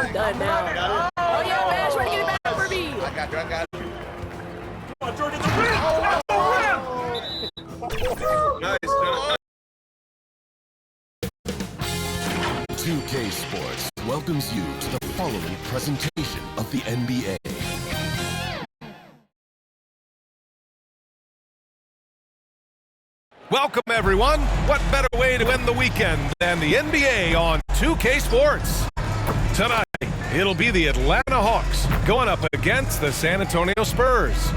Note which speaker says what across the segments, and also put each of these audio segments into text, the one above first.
Speaker 1: I'm done now. Oh, yeah, Bash, try to get it back for me.
Speaker 2: I got it.
Speaker 3: Come on, Jordan, the rim!
Speaker 2: Nice.
Speaker 4: 2K Sports welcomes you to the following presentation of the NBA.
Speaker 5: Welcome, everyone. What better way to end the weekend than the NBA on 2K Sports? Tonight, it'll be the Atlanta Hawks going up against the San Antonio Spurs.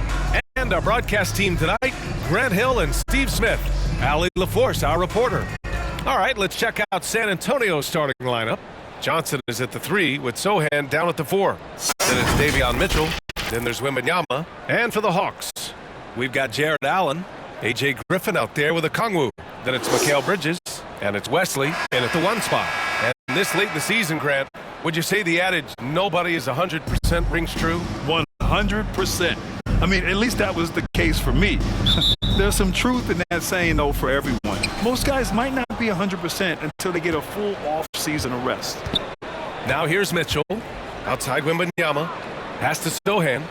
Speaker 5: And our broadcast team tonight, Grant Hill and Steve Smith. Allie LaForce, our reporter. All right, let's check out San Antonio's starting lineup. Johnson is at the 3 with Sohan down at the 4. Then it's Davion Mitchell. Then there's Wembanyama. And for the Hawks, we've got Jared Allen, A.J. Griffin out there with a Kongwu. Then it's Mikal Bridges, and it's Wesley in at the 1 spot. And this late in the season, Grant, would you say the adage, nobody is 100% rings true?
Speaker 6: 100%. I mean, at least that was the case for me. There's some truth in that saying, though, for everyone. Most guys might not be 100% until they get a full off-season of rest.
Speaker 5: Now here's Mitchell, outside Wembanyama, pass to Sohan.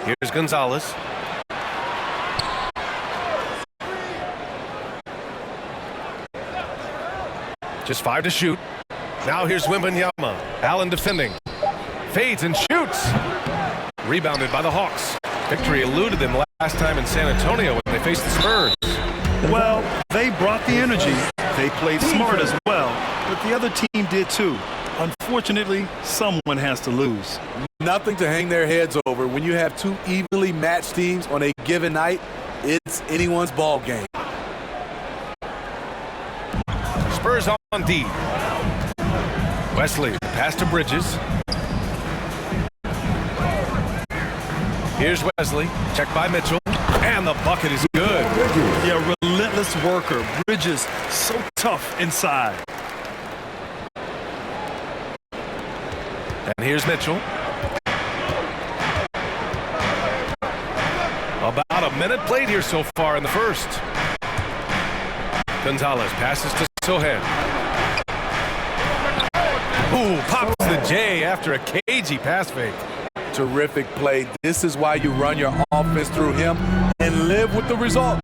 Speaker 5: Here's Gonzalez. Just 5 to shoot. Now here's Wembanyama. Allen defending. Fades and shoots. Rebounded by the Hawks. Victory eluded them last time in San Antonio when they faced the Spurs.
Speaker 6: Well, they brought the energy. They played smart as well, but the other team did too. Unfortunately, someone has to lose.
Speaker 7: Nothing to hang their heads over. When you have two evenly matched teams on a given night, it's anyone's ball game.
Speaker 5: Spurs on D. Wesley, pass to Bridges. Here's Wesley, checked by Mitchell, and the bucket is good.
Speaker 6: Yeah, relentless worker. Bridges, so tough inside.
Speaker 5: And here's Mitchell. About a minute played here so far in the first. Gonzalez passes to Sohan. Ooh, pops the J after a cagey pass fake.
Speaker 7: Terrific play. This is why you run your offense through him and live with the results.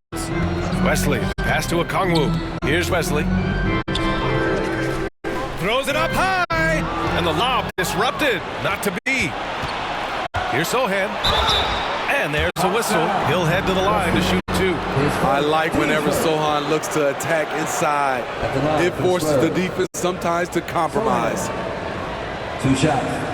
Speaker 5: Wesley, pass to a Kongwu. Here's Wesley. Throws it up high, and the lob disrupted. Not to be. Here's Sohan. And there's a whistle. He'll head to the line to shoot 2.
Speaker 7: I like whenever Sohan looks to attack inside. It forces the defense sometimes to compromise.
Speaker 8: 2 shots.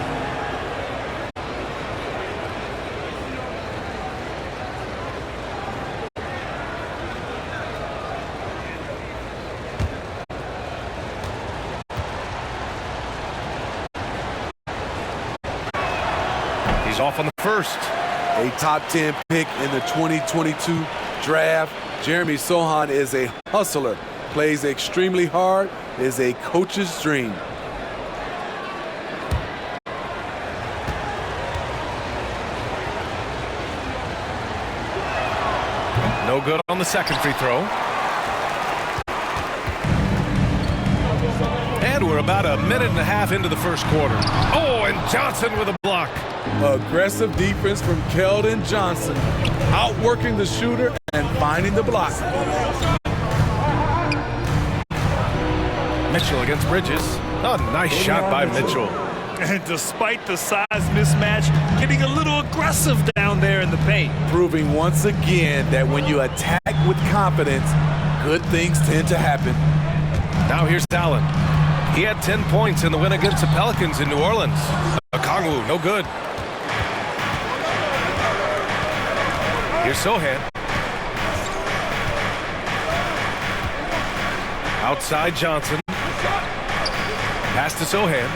Speaker 5: He's off on the first.
Speaker 7: A top 10 pick in the 2022 draft. Jeremy Sohan is a hustler, plays extremely hard, is a coach's dream.
Speaker 5: No good on the second free throw. And we're about a minute and a half into the first quarter. Oh, and Johnson with a block.
Speaker 7: Aggressive defense from Keldon Johnson, outworking the shooter and finding the block.
Speaker 5: Mitchell against Bridges. A nice shot by Mitchell.
Speaker 6: And despite the size mismatch, getting a little aggressive down there in the paint.
Speaker 7: Proving once again that when you attack with confidence, good things tend to happen.
Speaker 5: Now here's Allen. He had 10 points in the win against the Pelicans in New Orleans. Kongwu, no good. Here's Sohan. Outside Johnson. Pass to Sohan.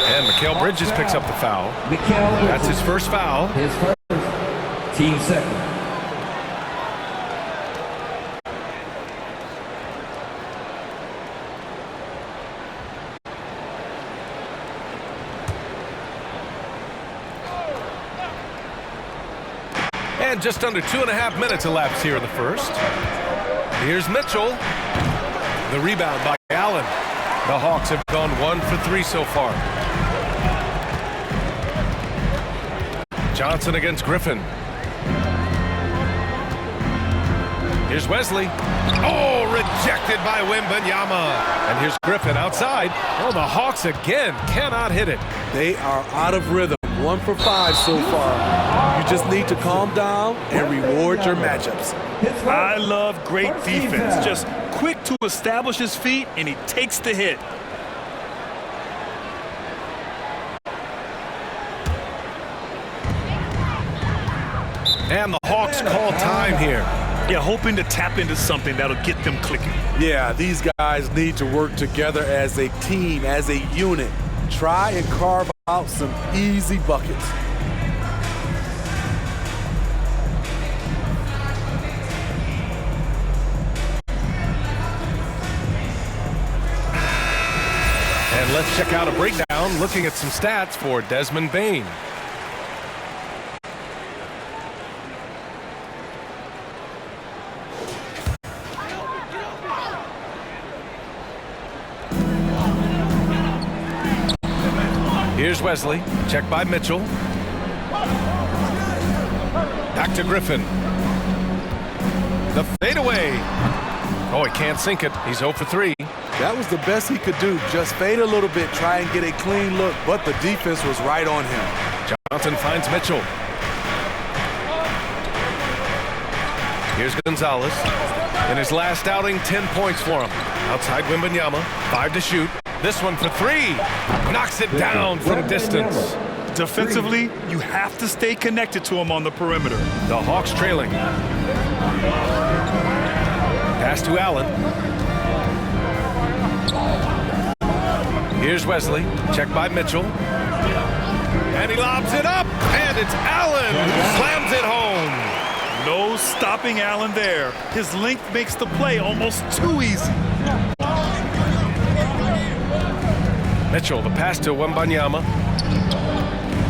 Speaker 5: And Mikal Bridges picks up the foul. That's his first foul.
Speaker 8: His first, team second.
Speaker 5: And just under 2.5 minutes elapsed here in the first. Here's Mitchell. The rebound by Allen. The Hawks have gone 1 for 3 so far. Johnson against Griffin. Here's Wesley. Oh, rejected by Wembanyama. And here's Griffin outside. Oh, the Hawks again cannot hit it.
Speaker 7: They are out of rhythm. 1 for 5 so far. You just need to calm down and reward your matchups.
Speaker 6: I love great defense. Just quick to establish his feet, and he takes the hit.
Speaker 5: And the Hawks call time here.
Speaker 6: Yeah, hoping to tap into something that'll get them clicking.
Speaker 7: Yeah, these guys need to work together as a team, as a unit. Try and carve out some easy buckets.
Speaker 5: And let's check out a breakdown looking at some stats for Desmond Bane. Here's Wesley, checked by Mitchell. Back to Griffin. The fadeaway. Oh, he can't sink it. He's 0 for 3.
Speaker 7: That was the best he could do. Just fade a little bit, try and get a clean look, but the defense was right on him.
Speaker 5: Johnson finds Mitchell. Here's Gonzalez. In his last outing, 10 points for him. Outside Wembanyama, 5 to shoot. This one for 3. Knocks it down from distance.
Speaker 6: Defensively, you have to stay connected to him on the perimeter.
Speaker 5: The Hawks trailing. Pass to Allen. Here's Wesley, checked by Mitchell. And he lobs it up, and it's Allen who slams it home.
Speaker 6: No stopping Allen there. His length makes the play almost too easy.
Speaker 5: Mitchell, the pass to Wembanyama.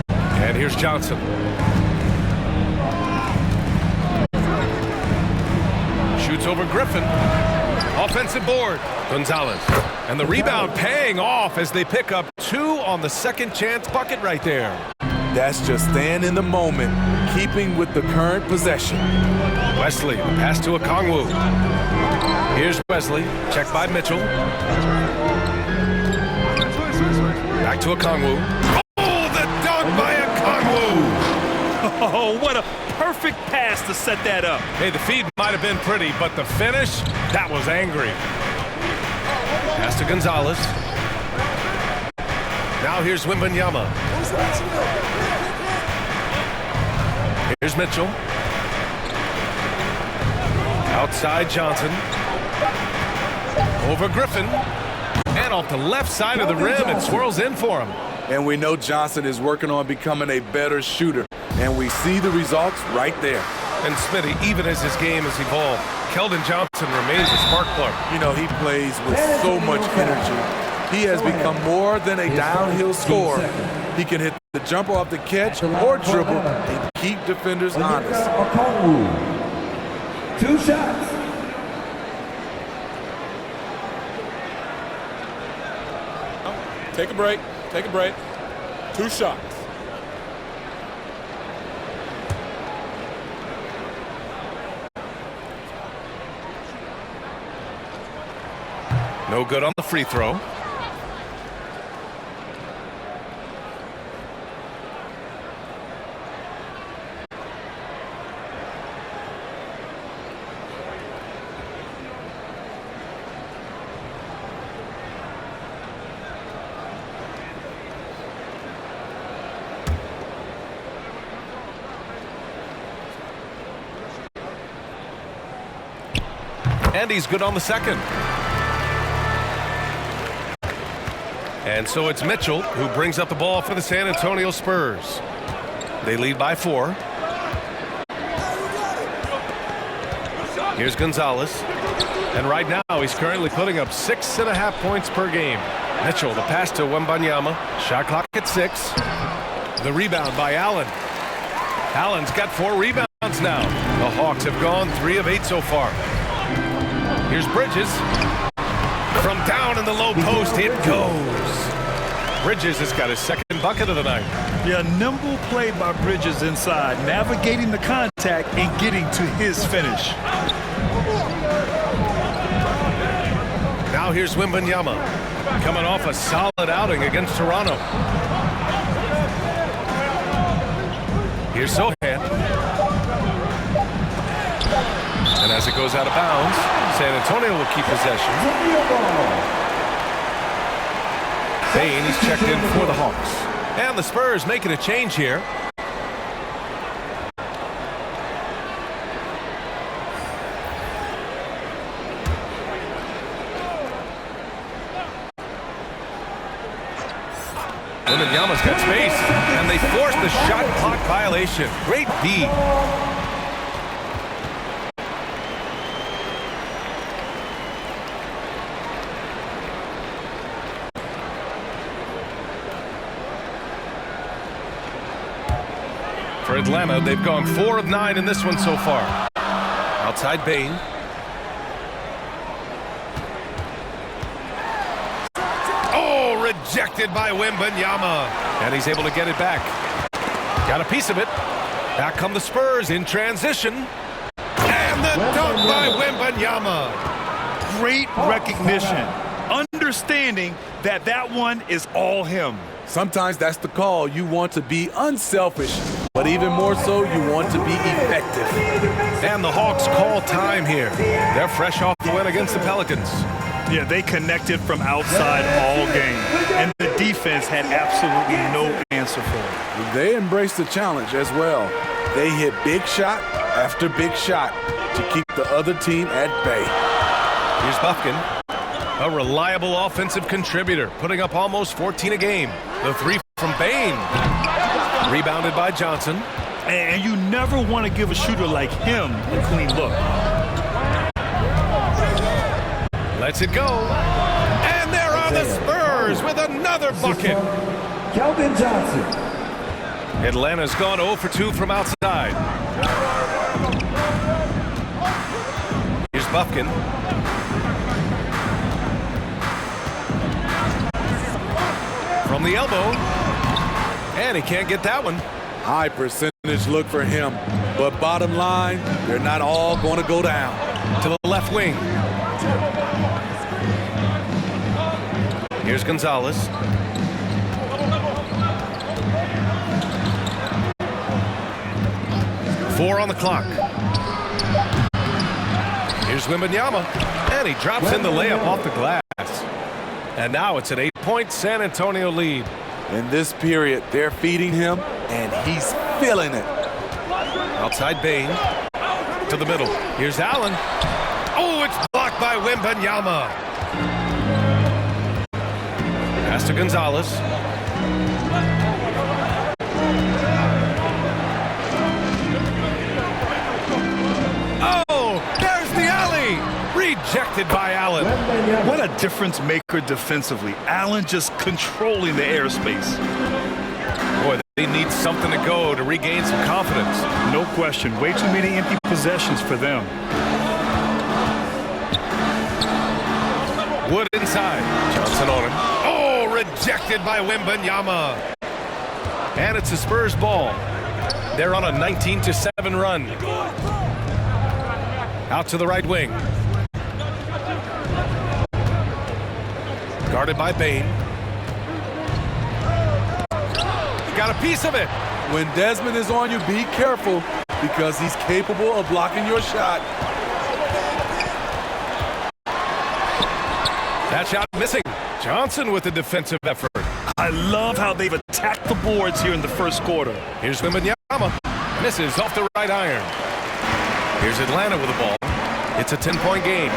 Speaker 5: And here's Johnson. Shoots over Griffin. Offensive board. Gonzalez. And the rebound paying off as they pick up 2 on the second chance bucket right there.
Speaker 7: That's just staying in the moment, keeping with the current possession.
Speaker 5: Wesley, pass to Okongwu. Here's Wesley, checked by Mitchell. Back to Okongwu. Oh, the dunk by Okongwu!
Speaker 6: Oh, what a perfect pass to set that up.
Speaker 5: Hey, the feed might have been pretty, but the finish, that was angry. Pass to Gonzalez. Now here's Wembanyama. Here's Mitchell. Outside Johnson. Over Griffin. And off the left side of the rim, it swirls in for him.
Speaker 7: And we know Johnson is working on becoming a better shooter. And we see the results right there.
Speaker 5: And Smitty, even as his game has evolved, Keldon Johnson remains a spark plug.
Speaker 7: You know, he plays with so much energy. He has become more than a downhill scorer. He can hit the jumper off the catch or dribble and keep defenders honest.
Speaker 8: 2 shots.
Speaker 2: Take a break. Take a break. 2 shots.
Speaker 5: No good on the free throw. And he's good on the second. And so it's Mitchell who brings up the ball for the San Antonio Spurs. They lead by 4. Here's Gonzalez. And right now he's currently putting up 6.5 points per game. Mitchell, the pass to Wembanyama. Shot clock at 6. The rebound by Allen. Allen's got 4 rebounds now. The Hawks have gone 3 of 8 so far. Here's Bridges. From down in the low post, it goes. Bridges has got his second bucket of the night.
Speaker 6: Yeah, nimble play by Bridges inside, navigating the contact and getting to his finish.
Speaker 5: Now here's Wembanyama, coming off a solid outing against Toronto. Here's Sohan. And as it goes out of bounds, San Antonio will keep possession. Bane is checked in for the Hawks. And the Spurs making a change here. Wembanyama's got space, and they force the shot clock violation. Great D. For Atlanta, they've gone 4 of 9 in this one so far. Outside Bane. Oh, rejected by Wembanyama. And he's able to get it back. Got a piece of it. Back come the Spurs in transition. And the dunk by Wembanyama.
Speaker 6: Great recognition. Understanding that that one is all him.
Speaker 7: Sometimes that's the call. You want to be unselfish, but even more so, you want to be effective.
Speaker 5: And the Hawks call time here. They're fresh off the win against the Pelicans.
Speaker 6: Yeah, they connected from outside all game, and the defense had absolutely no answer for it.
Speaker 7: They embraced the challenge as well. They hit big shot after big shot to keep the other team at bay.
Speaker 5: Here's Buffkin, a reliable offensive contributor, putting up almost 14 a game. The three from Bane. Rebounded by Johnson.
Speaker 6: And you never want to give a shooter like him a clean look.
Speaker 5: Lets it go. And there are the Spurs with another bucket.
Speaker 8: Keldon Johnson.
Speaker 5: Atlanta's gone 0 for 2 from outside. Here's Buffkin. From the elbow. And he can't get that one.
Speaker 7: High percentage look for him. But bottom line, they're not all going to go down.
Speaker 5: To the left wing. Here's Gonzalez. Four on the clock. Here's Wembanyama. And he drops in the layup off the glass. And now it's an 8-point San Antonio lead.
Speaker 7: In this period, they're feeding him, and he's feeling it.
Speaker 5: Outside Bane. To the middle. Here's Allen. Oh, it's blocked by Wembanyama. Pass to Gonzalez. Oh, there's the alley. Rejected by Allen.
Speaker 6: What a difference maker defensively. Allen just controlling the airspace.
Speaker 5: Boy, they need something to go to regain some confidence.
Speaker 6: No question. Way too many empty possessions for them.
Speaker 5: Wood inside. Johnson on him. Oh, rejected by Wembanyama. And it's the Spurs ball. They're on a 19-7 run. Out to the right wing. Guarded by Bane. Got a piece of it.
Speaker 7: When Desmond is on you, be careful because he's capable of blocking your shot.
Speaker 5: That shot missing. Johnson with the defensive effort.
Speaker 6: I love how they've attacked the boards here in the first quarter.
Speaker 5: Here's Wembanyama. Misses off the right iron. Here's Atlanta with the ball. It's a 10-point game.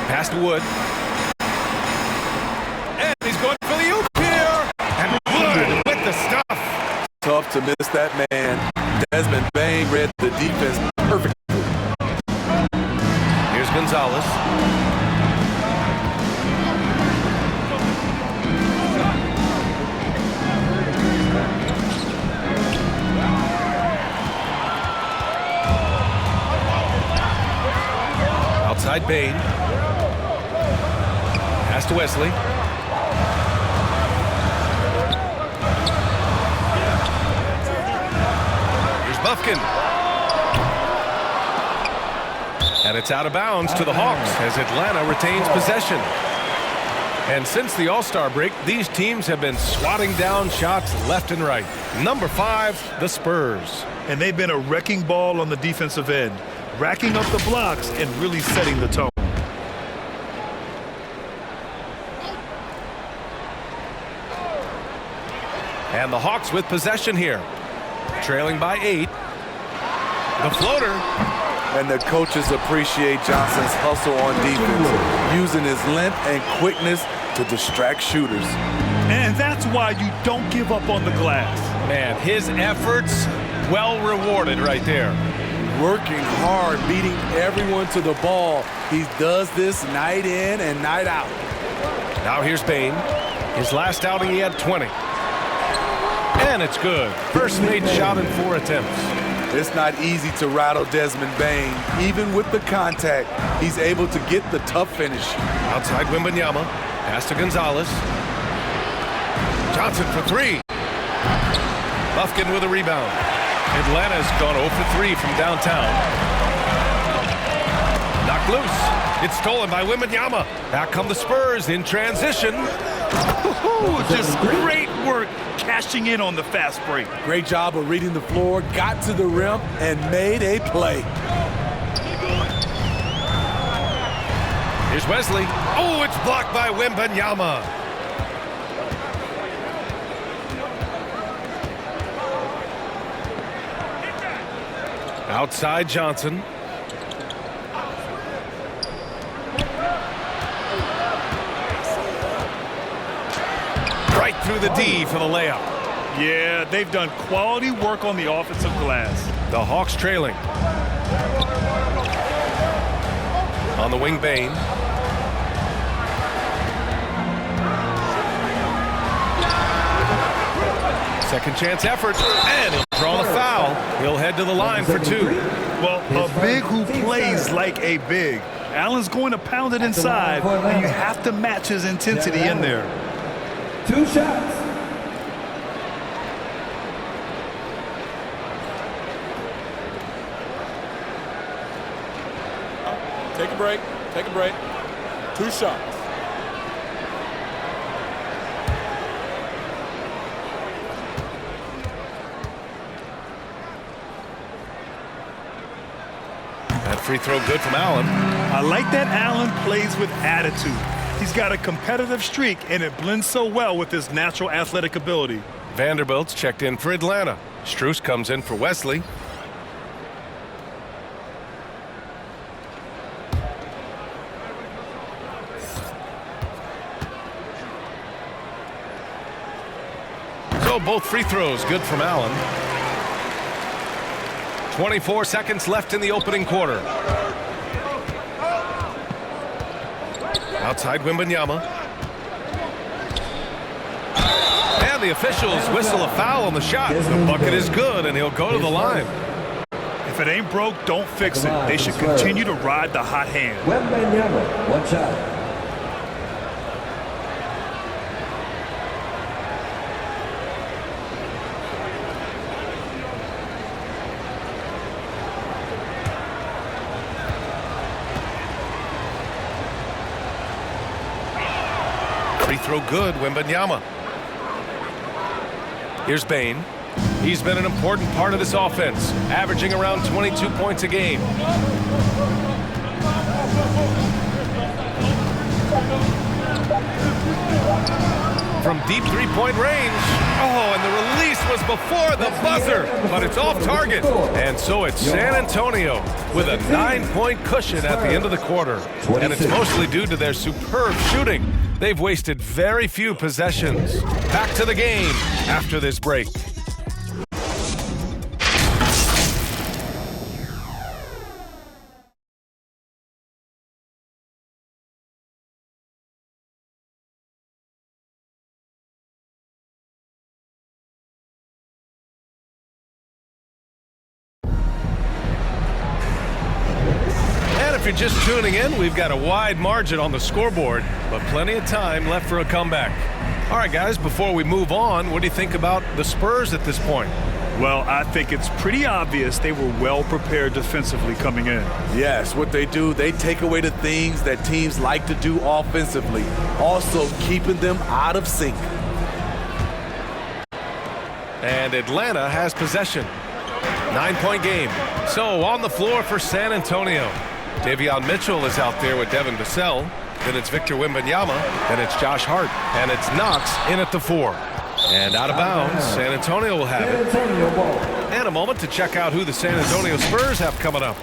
Speaker 5: Pass to Wood. And he's going for the oop here. And Wood with the stuff.
Speaker 7: Tough to miss that man. Desmond Bane read the defense perfectly.
Speaker 5: Here's Gonzalez. Outside Bain. Pass to Wesley. Here's Buffkin. And it's out of bounds to the Hawks as Atlanta retains possession. And since the All-Star break, these teams have been swatting down shots left and right. Number 5, the Spurs.
Speaker 6: And they've been a wrecking ball on the defensive end, racking up the blocks and really setting the tone.
Speaker 5: And the Hawks with possession here, trailing by 8. The floater.
Speaker 7: And the coaches appreciate Johnson's hustle on defense, using his length and quickness to distract shooters.
Speaker 6: And that's why you don't give up on the glass.
Speaker 5: Man, his efforts well rewarded right there.
Speaker 7: Working hard, beating everyone to the ball. He does this night in and night out.
Speaker 5: Now here's Bain. His last outing, he had 20. And it's good. First made shot in 4 attempts.
Speaker 7: It's not easy to rattle Desmond Bain. Even with the contact, he's able to get the tough finish.
Speaker 5: Outside Wembanyama. Pass to Gonzalez. Johnson for 3. Buffkin with a rebound. Atlanta's gone 0 for 3 from downtown. Knocked loose. It's stolen by Wembanyama. Back come the Spurs in transition.
Speaker 6: Just great work cashing in on the fast break.
Speaker 7: Great job of reading the floor, got to the rim, and made a play.
Speaker 5: Here's Wesley. Oh, it's blocked by Wembanyama. Outside Johnson. Right through the D for the layup.
Speaker 6: Yeah, they've done quality work on the offensive glass.
Speaker 5: The Hawks trailing. On the wing, Bain. Second chance effort, and he'll draw the foul. He'll head to the line for 2.
Speaker 6: Well, a big who plays like a big. Allen's going to pound it inside, and you have to match his intensity in there.
Speaker 8: 2 shots.
Speaker 2: Take a break. Take a break. 2 shots.
Speaker 5: That free throw good from Allen.
Speaker 6: I like that Allen plays with attitude. He's got a competitive streak, and it blends so well with his natural athletic ability.
Speaker 5: Vanderbilt's checked in for Atlanta. Strus comes in for Wesley. So both free throws good from Allen. 24 seconds left in the opening quarter. Outside Wembanyama. And the officials whistle a foul on the shot. The bucket is good, and he'll go to the line.
Speaker 6: If it ain't broke, don't fix it. They should continue to ride the hot hand.
Speaker 8: Wembanyama, 1 shot.
Speaker 5: Free throw good, Wembanyama. Here's Bain. He's been an important part of this offense, averaging around 22 points a game. From deep three-point range. Oh, and the release was before the buzzer, but it's off target. And so it's San Antonio with a 9-point cushion at the end of the quarter. And it's mostly due to their superb shooting. They've wasted very few possessions. Back to the game after this break. if you're just tuning in, we've got a wide margin on the scoreboard, but plenty of time left for a comeback. All right, guys, before we move on, what do you think about the Spurs at this point?
Speaker 6: Well, I think it's pretty obvious they were well prepared defensively coming in.
Speaker 7: Yes, what they do, they take away the things that teams like to do offensively, also keeping them out of sync.
Speaker 5: And Atlanta has possession. 9-point game. So on the floor for San Antonio. Davion Mitchell is out there with Devin Vassell. Then it's Victor Wembanyama. Then it's Josh Hart. And it's Knox in at the 4. And out of bounds, San Antonio will have it. And a moment to check out who the San Antonio Spurs have coming up.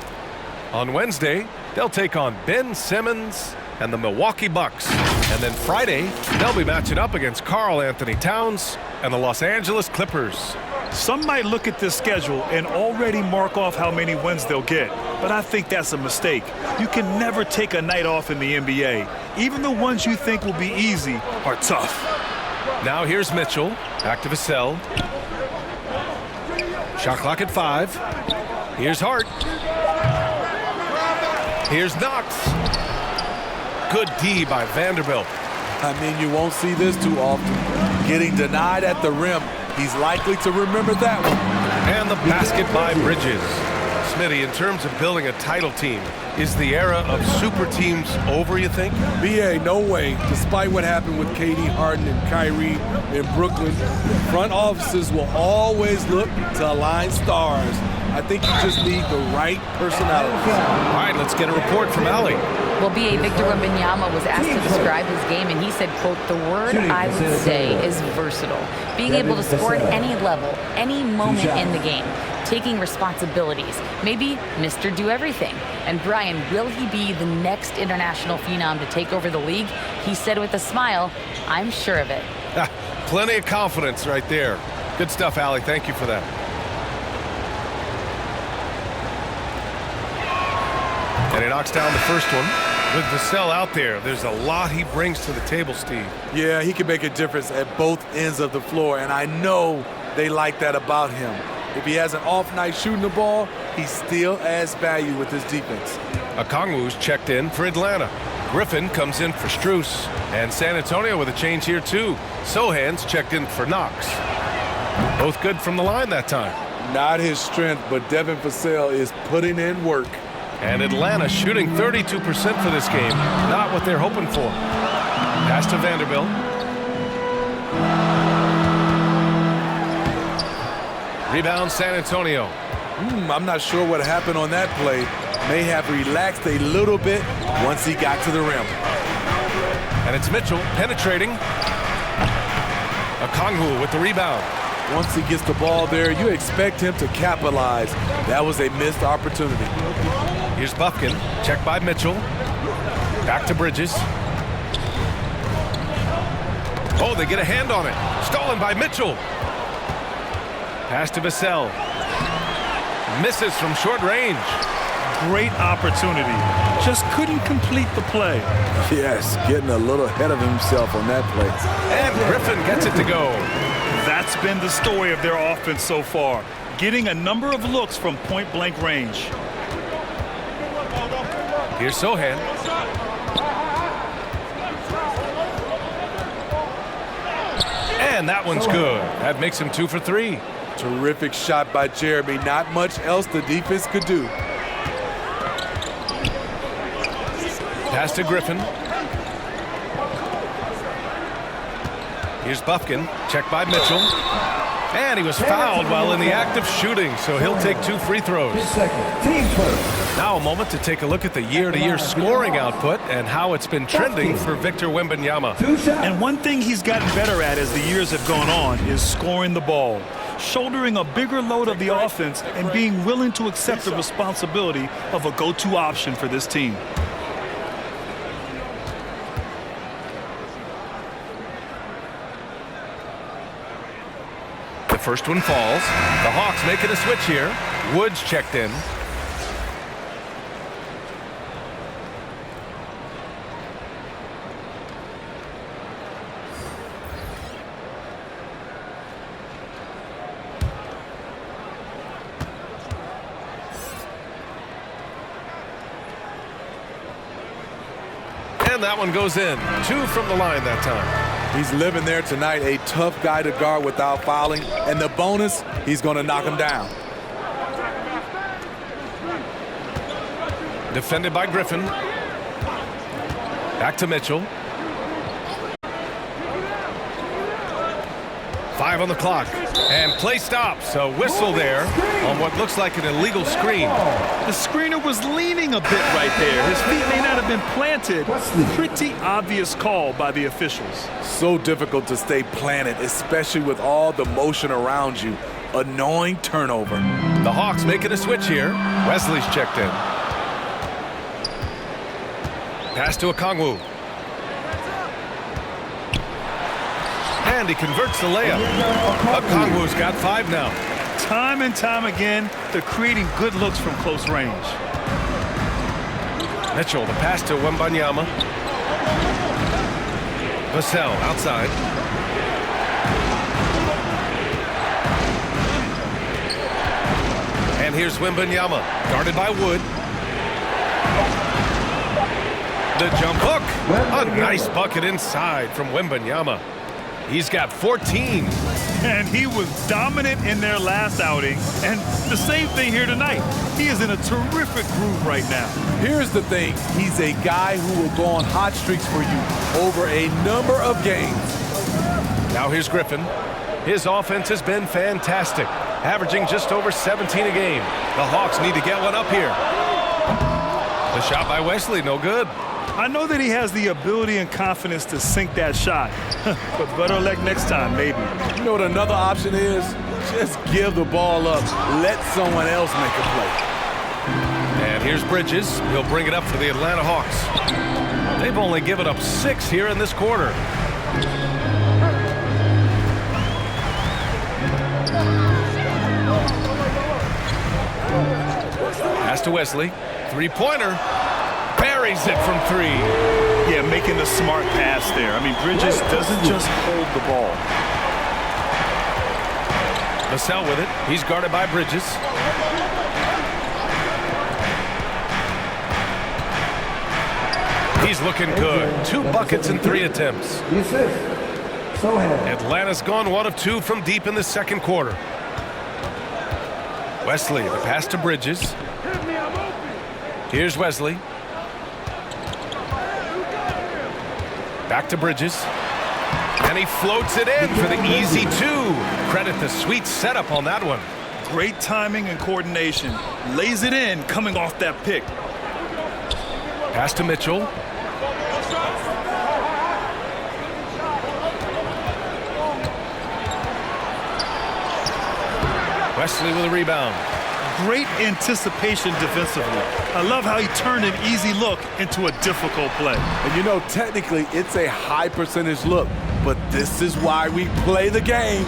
Speaker 5: On Wednesday, they'll take on Ben Simmons and the Milwaukee Bucks. And then Friday, they'll be matching up against Karl Anthony Towns and the Los Angeles Clippers.
Speaker 6: Some might look at this schedule and already mark off how many wins they'll get, but I think that's a mistake. You can never take a night off in the NBA. Even the ones you think will be easy are tough.
Speaker 5: Now here's Mitchell, back to Vassell. Shot clock at 5. Here's Hart. Here's Knox. Good D by Vanderbilt.
Speaker 7: I mean, you won't see this too often. Getting denied at the rim. He's likely to remember that one.
Speaker 5: And the basket by Bridges. Smitty, in terms of building a title team, is the era of super teams over, you think?
Speaker 7: BA, no way. Despite what happened with KD, Harden, and Kyrie in Brooklyn, front offices will always look to align stars. I think you just need the right personality.
Speaker 5: All right, let's get a report from Allie.
Speaker 1: Well, B.A. Victor Wembanyama was asked to describe his game, and he said, quote, "The word I would say is versatile. Being able to score at any level, any moment in the game, taking responsibilities, maybe Mr. Do-Everything." And Brian, will he be the next international phenom to take over the league? He said with a smile, "I'm sure of it."
Speaker 5: Plenty of confidence right there. Good stuff, Allie. Thank you for that. And he knocks down the first one. With Vassell out there, there's a lot he brings to the table, Steve.
Speaker 7: Yeah, he can make a difference at both ends of the floor, and I know they like that about him. If he has an off night shooting the ball, he still adds value with his defense.
Speaker 5: Okongwu's checked in for Atlanta. Griffin comes in for Strus. And San Antonio with a change here, too. Sohan's checked in for Knox. Both good from the line that time.
Speaker 7: Not his strength, but Devin Vassell is putting in work.
Speaker 5: And Atlanta shooting 32% for this game. Not what they're hoping for. Pass to Vanderbilt. Rebound San Antonio.
Speaker 7: I'm not sure what happened on that play. May have relaxed a little bit once he got to the rim.
Speaker 5: And it's Mitchell penetrating. Okongwu with the rebound.
Speaker 7: Once he gets the ball there, you expect him to capitalize. That was a missed opportunity.
Speaker 5: Here's Buffkin, checked by Mitchell. Back to Bridges. Oh, they get a hand on it. Stolen by Mitchell. Pass to Vassell. Misses from short range.
Speaker 6: Great opportunity. Just couldn't complete the play.
Speaker 7: Yes, getting a little ahead of himself on that play.
Speaker 5: And Griffin gets it to go.
Speaker 6: That's been the story of their offense so far. Getting a number of looks from point-blank range.
Speaker 5: Here's Sohan. And that one's good. That makes him 2 for 3.
Speaker 7: Terrific shot by Jeremy. Not much else the defense could do.
Speaker 5: Pass to Griffin. Here's Buffkin, checked by Mitchell. And he was fouled while in the act of shooting, so he'll take 2 free throws. Now a moment to take a look at the year-to-year scoring output and how it's been trending for Victor Wembanyama.
Speaker 6: And one thing he's gotten better at as the years have gone on is scoring the ball, shouldering a bigger load of the offense and being willing to accept the responsibility of a go-to option for this team.
Speaker 5: The first one falls. The Hawks making a switch here. Woods checked in. And that one goes in. 2 from the line that time.
Speaker 7: He's living there tonight, a tough guy to guard without fouling. And the bonus, he's going to knock him down.
Speaker 5: Defended by Griffin. Back to Mitchell. 5 on the clock. And play stops. A whistle there on what looks like an illegal screen.
Speaker 6: The screener was leaning a bit right there. His feet may not have been planted. Pretty obvious call by the officials.
Speaker 7: So difficult to stay planted, especially with all the motion around you. Annoying turnover.
Speaker 5: The Hawks making a switch here. Wesley's checked in. Pass to Okongwu. And he converts the layup. Okongwu's got 5 now.
Speaker 6: Time and time again, they're creating good looks from close range.
Speaker 5: Mitchell, the pass to Wembanyama. Vassell outside. And here's Wembanyama, guarded by Wood. The jump hook. A nice bucket inside from Wembanyama. He's got 14.
Speaker 6: And he was dominant in their last outing. And the same thing here tonight. He is in a terrific groove right now.
Speaker 7: Here's the thing. He's a guy who will go on hot streaks for you over a number of games.
Speaker 5: Now here's Griffin. His offense has been fantastic, averaging just over 17 a game. The Hawks need to get one up here. The shot by Wesley, no good.
Speaker 6: I know that he has the ability and confidence to sink that shot, but better luck next time, maybe.
Speaker 7: You know what another option is? Just give the ball up. Let someone else make a play.
Speaker 5: And here's Bridges. He'll bring it up for the Atlanta Hawks. They've only given up 6 here in this quarter. Pass to Wesley. 3-pointer. Buries it from 3.
Speaker 6: Yeah, making the smart pass there. I mean, Bridges doesn't just hold the ball.
Speaker 5: Vassell with it. He's guarded by Bridges. He's looking good. 2 buckets and 3 attempts. Atlanta's gone 1 of 2 from deep in the second quarter. Wesley, the pass to Bridges. Here's Wesley. Back to Bridges. And he floats it in for the easy 2. Credit the sweet setup on that one.
Speaker 6: Great timing and coordination. Lays it in coming off that pick.
Speaker 5: Pass to Mitchell. Wesley with a rebound.
Speaker 6: Great anticipation defensively. I love how he turned an easy look into a difficult play.
Speaker 7: And you know, technically, it's a high percentage look, but this is why we play the game.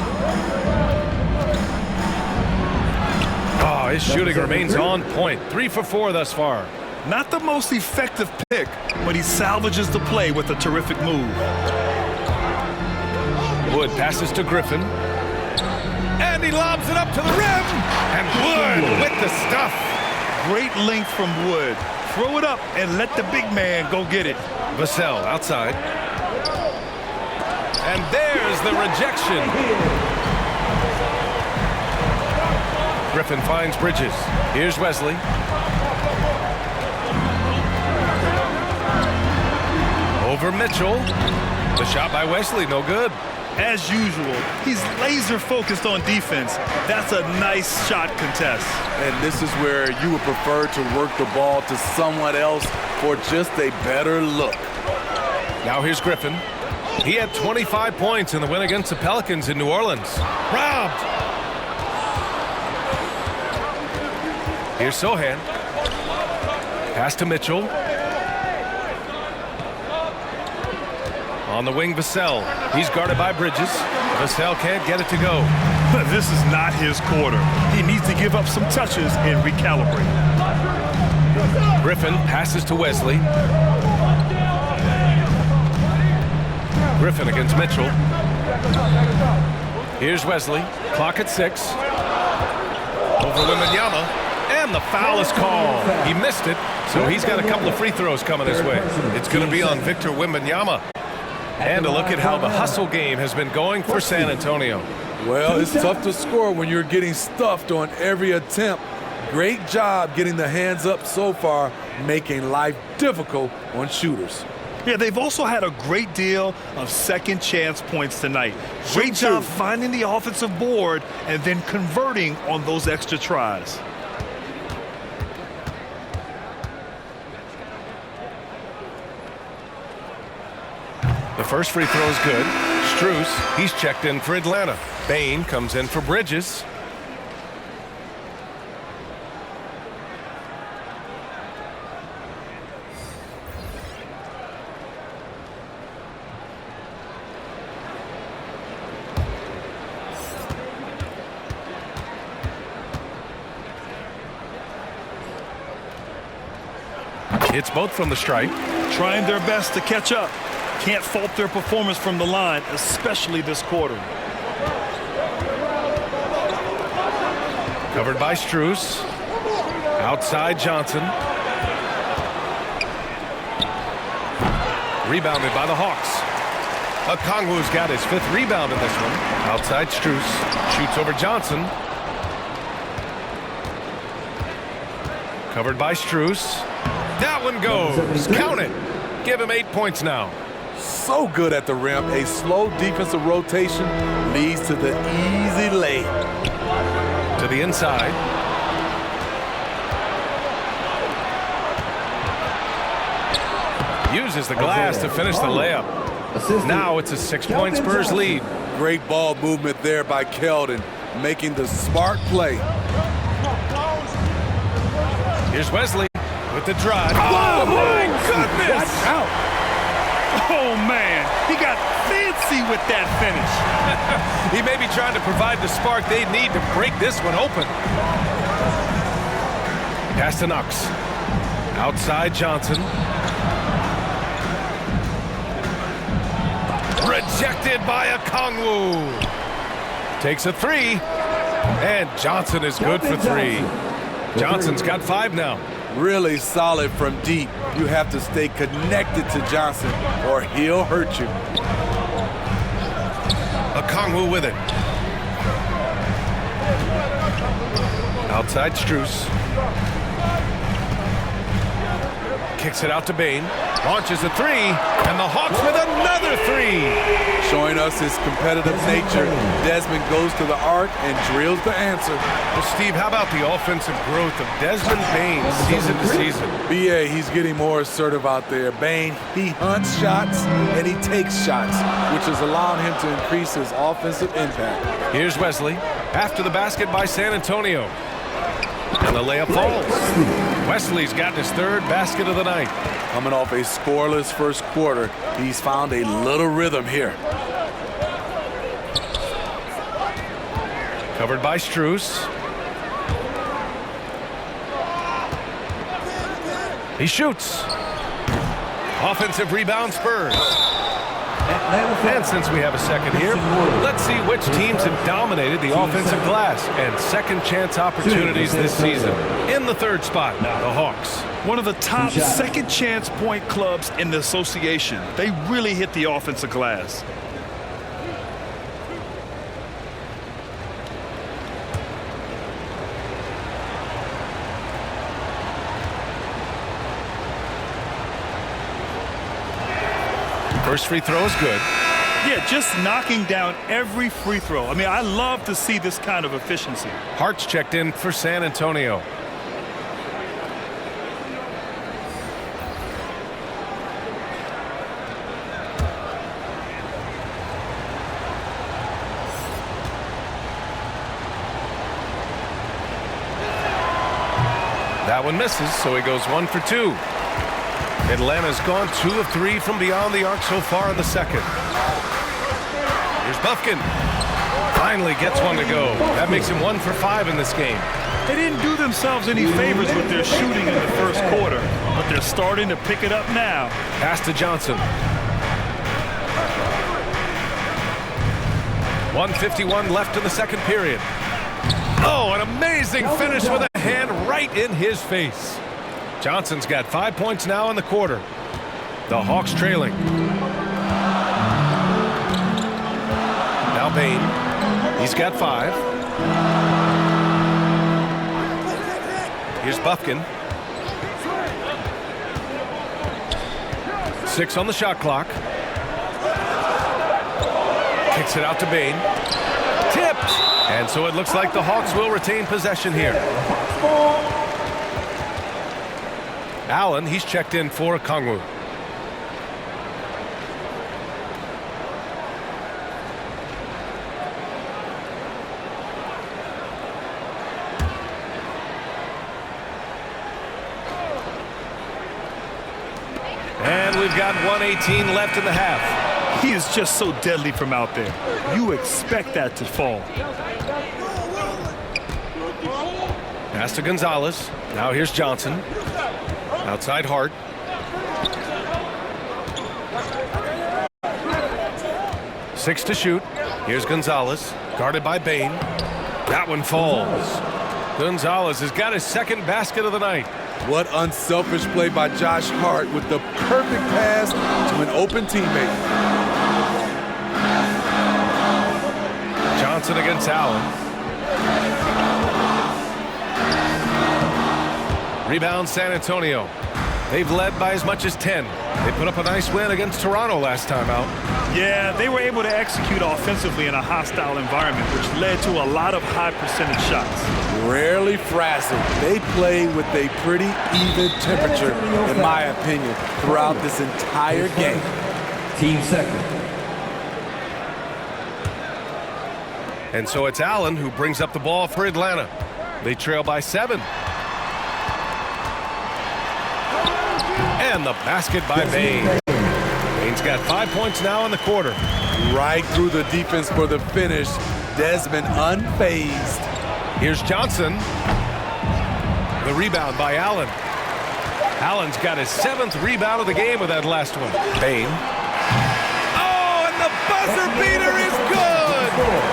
Speaker 5: Oh, his shooting remains on point. 3 for 4 thus far.
Speaker 6: Not the most effective pick, but he salvages the play with a terrific move.
Speaker 5: Wood passes to Griffin. And he lobs it up to the rim. And Wood with the stuff.
Speaker 6: Great length from Wood. Throw it up and let the big man go get it.
Speaker 5: Vassell outside. And there's the rejection. Griffin finds Bridges. Here's Wesley. Over Mitchell. The shot by Wesley, no good.
Speaker 6: As usual, he's laser focused on defense. That's a nice shot contest.
Speaker 7: And this is where you would prefer to work the ball to someone else for just a better look.
Speaker 5: Now here's Griffin. He had 25 points in the win against the Pelicans in New Orleans. Robbed. Here's Sohan. Pass to Mitchell. On the wing, Vassell. He's guarded by Bridges. Vassell can't get it to go.
Speaker 6: This is not his quarter. He needs to give up some touches and recalibrate.
Speaker 5: Griffin passes to Wesley. Griffin against Mitchell. Here's Wesley. Clock at 6. Over Wembanyama. And the foul is called. He missed it, so he's got a couple of free throws coming his way. It's going to be on Victor Wembanyama. And a look at how the hustle game has been going for San Antonio.
Speaker 7: Well, it's tough to score when you're getting stuffed on every attempt. Great job getting the hands up so far, making life difficult on shooters.
Speaker 6: Yeah, they've also had a great deal of second chance points tonight. Great job finding the offensive board and then converting on those extra tries.
Speaker 5: The first free throw is good. Strus, he's checked in for Atlanta. Bain comes in for Bridges. Hits both from the stripe.
Speaker 6: Trying their best to catch up. Can't fault their performance from the line, especially this quarter.
Speaker 5: Covered by Strus. Outside Johnson. Rebounded by the Hawks. Okongwu's got his 5th rebound in this one. Outside Strus. Shoots over Johnson. Covered by Strus. That one goes. Count it. Give him 8 points now.
Speaker 7: So good at the rim. A slow defensive rotation leads to the easy lay.
Speaker 5: To the inside. Uses the glass to finish the layup. Now it's a 6-point Spurs lead.
Speaker 7: Great ball movement there by Keldon, making the smart play.
Speaker 5: Here's Wesley with the drive. Oh, my goodness!
Speaker 7: Watch out.
Speaker 6: Oh, man. He got fancy with that finish.
Speaker 5: He may be trying to provide the spark they need to break this one open. Pass to Knox. Outside Johnson. Rejected by Okongwu. Takes a 3. And Johnson is good for 3. Johnson's got 5 now.
Speaker 7: Really solid from deep. You have to stay connected to Johnson or he'll hurt you.
Speaker 5: Okongwu with it. Outside Strus. Kicks it out to Bain. Launches a 3. And the Hawks with another 3.
Speaker 7: Showing us his competitive nature. Desmond goes to the arc and drills the answer.
Speaker 5: Well, Steve, how about the offensive growth of Desmond Bain season to season?
Speaker 7: BA, he's getting more assertive out there. Bain, he hunts shots and he takes shots, which is allowing him to increase his offensive impact.
Speaker 5: Here's Wesley. After the basket by San Antonio. And the layup falls. Wesley's got his 3rd basket of the night.
Speaker 7: Coming off a scoreless first quarter, he's found a little rhythm here.
Speaker 5: Covered by Strus. He shoots. Offensive rebound Spurs. And since we have a second here, let's see which teams have dominated the offensive glass and second chance opportunities this season. In the 3rd spot, the Hawks.
Speaker 6: One of the top second chance point clubs in the association. They really hit the offensive glass.
Speaker 5: First free throw is good.
Speaker 6: Yeah, just knocking down every free throw. I mean, I love to see this kind of efficiency.
Speaker 5: Hart's checked in for San Antonio. That one misses, so he goes 1 for 2. Atlanta's gone 2 of 3 from beyond the arc so far in the second. Here's Bufkin. Finally gets one to go. That makes him 1 for 5 in this game.
Speaker 6: They didn't do themselves any favors with their shooting in the first quarter, but they're starting to pick it up now.
Speaker 5: Pass to Johnson. 1:51 left in the second period. Oh, an amazing finish with a hand right in his face. Johnson's got 5 points now in the quarter. The Hawks trailing. Now Bain. He's got 5. Here's Bufkin. 6 on the shot clock. Kicks it out to Bain. Tipped! And so it looks like the Hawks will retain possession here. Allen, he's checked in for Kongwu. And we've got 1:18 left in the half.
Speaker 6: He is just so deadly from out there. You expect that to fall.
Speaker 5: Pass to Gonzalez. Now here's Johnson. Outside Hart. Six to shoot. Here's Gonzalez. Guarded by Bain. That one falls. Gonzalez has got his second basket of the night.
Speaker 7: What unselfish play by Josh Hart with the perfect pass to an open teammate.
Speaker 5: Johnson against Allen. Rebound San Antonio. They've led by as much as 10. They put up a nice win against Toronto last time out.
Speaker 6: Yeah, they were able to execute offensively in a hostile environment, which led to a lot of high percentage shots.
Speaker 7: Rarely frazzled. They play with a pretty even temperature, in my opinion, throughout this entire game.
Speaker 8: Team second.
Speaker 5: And so it's Allen who brings up the ball for Atlanta. They trail by 7. And the basket by Bain. Bain's got 5 points now in the quarter.
Speaker 7: Right through the defense for the finish. Desmond unfazed.
Speaker 5: Here's Johnson. The rebound by Allen. Allen's got his 7th rebound of the game with that last one. Bain. Oh, and the buzzer beater is good!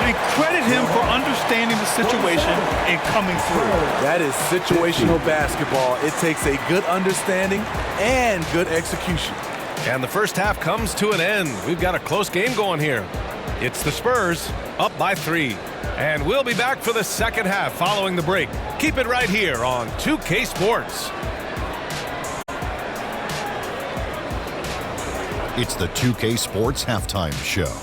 Speaker 6: And credit him for understanding the situation and coming through.
Speaker 7: That is situational basketball. It takes a good understanding and good execution.
Speaker 5: And the first half comes to an end. We've got a close game going here. It's the Spurs up by 3. And we'll be back for the second half following the break. Keep it right here on 2K Sports.
Speaker 9: It's the 2K Sports Halftime Show.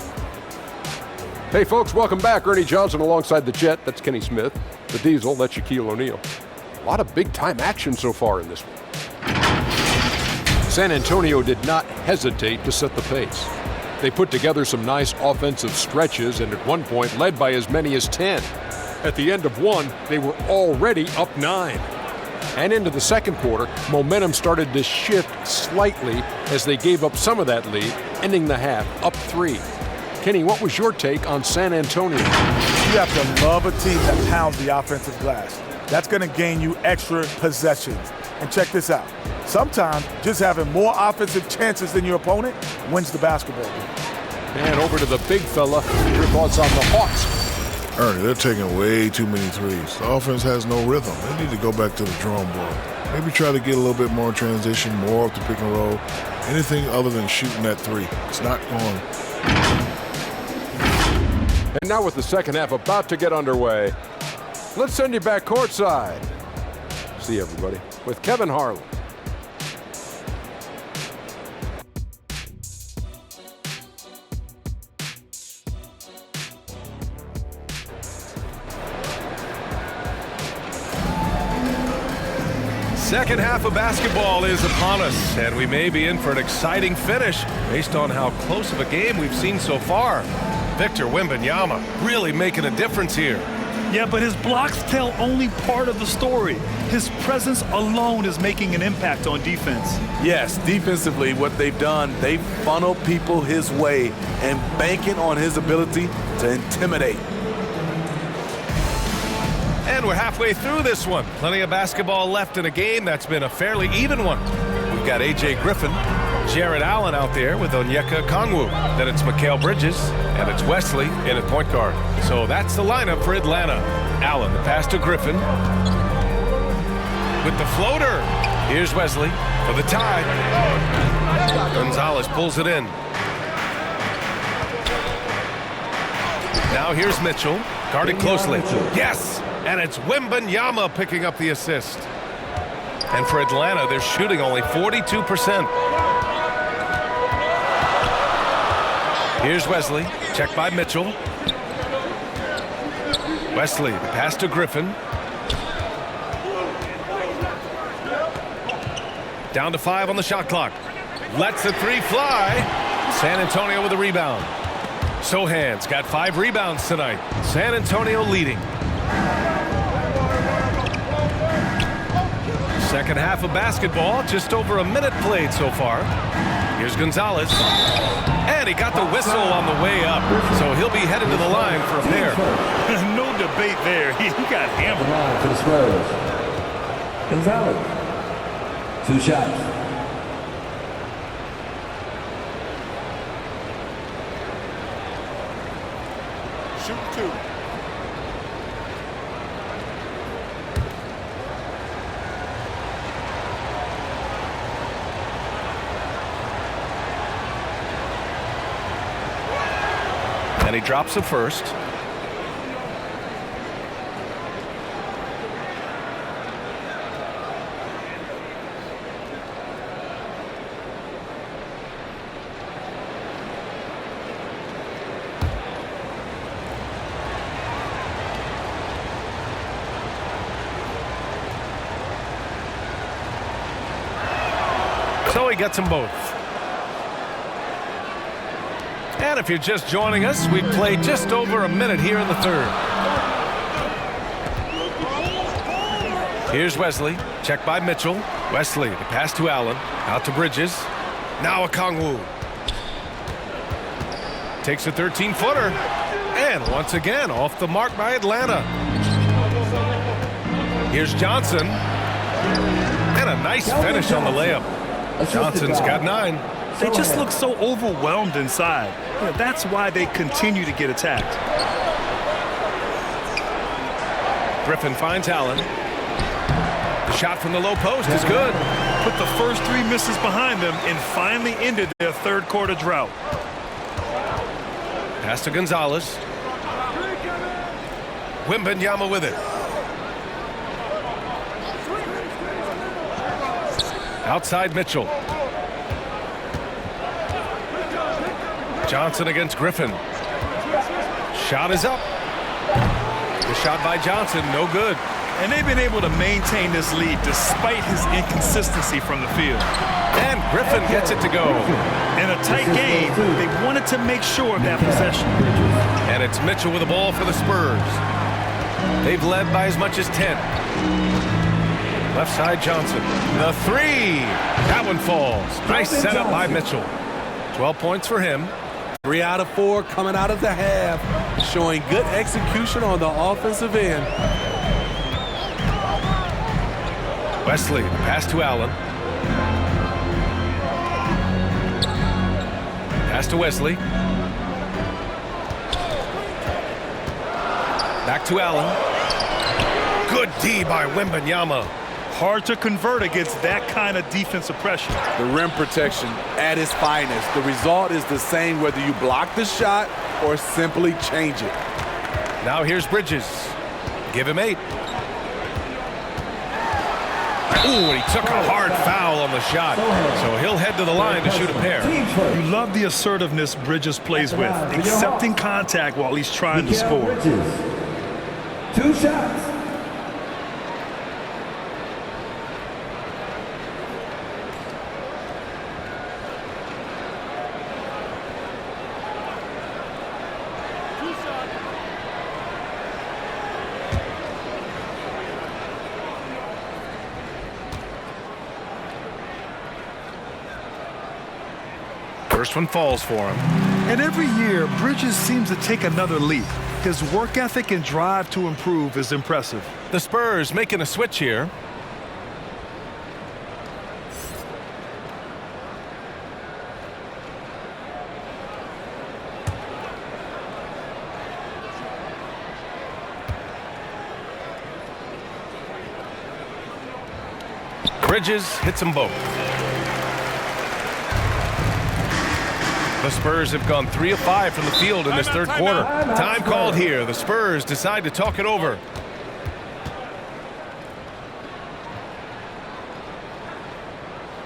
Speaker 10: Hey folks, welcome back. Ernie Johnson alongside the Jet. That's Kenny Smith. The Diesel, that's Shaquille O'Neal. A lot of big-time action so far in this one. San Antonio did not hesitate to set the pace. They put together some nice offensive stretches and at one point led by as many as 10. At the end of one, they were already up 9. And into the second quarter, momentum started to shift slightly as they gave up some of that lead, ending the half up 3. Kenny, what was your take on San Antonio?
Speaker 3: You have to love a team that pounds the offensive glass. That's going to gain you extra possessions. And check this out. Sometimes just having more offensive chances than your opponent wins the basketball game.
Speaker 10: And over to the big fella. Your thoughts on the Hawks?
Speaker 11: Ernie, they're taking way too many threes. The offense has no rhythm. They need to go back to the drawing board. Maybe try to get a little bit more transition, more off the pick and roll. Anything other than shooting that 3. It's not going.
Speaker 10: And now with the second half about to get underway, let's send you back courtside. See everybody with Kevin Harlan.
Speaker 5: Second half of basketball is upon us, and we may be in for an exciting finish based on how close of a game we've seen so far. Victor Wembanyama really making a difference here.
Speaker 6: Yeah, but his blocks tell only part of the story. His presence alone is making an impact on defense.
Speaker 7: Yes, defensively, what they've done, they've funneled people his way and banking on his ability to intimidate.
Speaker 5: And we're halfway through this one. Plenty of basketball left in a game that's been a fairly even one. We've got A.J. Griffin, Jared Allen out there with Onyeka Kongwu. Then it's Mikal Bridges, and it's Wesley in at point guard. So that's the lineup for Atlanta. Allen, the pass to Griffin. with the floater. Here's Wesley for the tie. Gonzalez pulls it in. Now here's Mitchell, guarded closely. Yes, and it's Wembanyama picking up the assist. And for Atlanta, they're shooting only 42%. Here's Wesley, checked by Mitchell. Wesley, the pass to Griffin. Down to 5 on the shot clock. Lets the three fly. San Antonio with a rebound. Sohan's got 5 rebounds tonight. San Antonio leading. Second half of basketball, just over a minute played so far. Here's Gonzalez. And he got the whistle on the way up. So he'll be headed to the line for a pair.
Speaker 6: No debate there. He got hammered.
Speaker 8: For the Spurs. Gonzalez. 2 shots.
Speaker 2: Shoot 2.
Speaker 5: And he drops the first. So he gets them both. And if you're just joining us, we've played just over a minute here in the third. Here's Wesley, checked by Mitchell. Wesley, the pass to Allen, out to Bridges. Now Okongwu. Takes a 13-footer. And once again, off the mark by Atlanta. Here's Johnson. And a nice finish on the layup. Johnson's got 9.
Speaker 6: They just look so overwhelmed inside. You know, that's why they continue to get attacked.
Speaker 5: Griffin finds Allen. The shot from the low post is good.
Speaker 6: Put the first 3 misses behind them and finally ended their third quarter drought.
Speaker 5: Pass to Gonzalez. Wembanyama with it. Outside Mitchell. Johnson against Griffin. Shot is up. The shot by Johnson, no good.
Speaker 6: And they've been able to maintain this lead despite his inconsistency from the field.
Speaker 5: And Griffin gets it to go.
Speaker 6: In a tight game, they wanted to make sure of that possession.
Speaker 5: And it's Mitchell with the ball for the Spurs. They've led by as much as 10. Left side Johnson. The 3. That one falls. Nice setup by Mitchell. 12 points for him.
Speaker 7: 3 out of 4 coming out of the half, showing good execution on the offensive end.
Speaker 5: Wesley, pass to Allen. Pass to Wesley. Back to Allen. Good D by Wembanyama.
Speaker 6: Hard to convert against that kind of defensive pressure.
Speaker 7: The rim protection at its finest. The result is the same whether you block the shot or simply change it.
Speaker 5: Now here's Bridges. Give him 8. Ooh, and he took a hard foul on the shot. So he'll head to the line to shoot a pair.
Speaker 6: You love the assertiveness Bridges plays with, accepting contact while he's trying to score.
Speaker 8: 2 shots.
Speaker 5: First one falls for him.
Speaker 6: And every year, Bridges seems to take another leap. His work ethic and drive to improve is impressive.
Speaker 5: The Spurs making a switch here. Bridges hits them both. The Spurs have gone 3 of 5 from the field in this third quarter. Time called here. The Spurs decide to talk it over.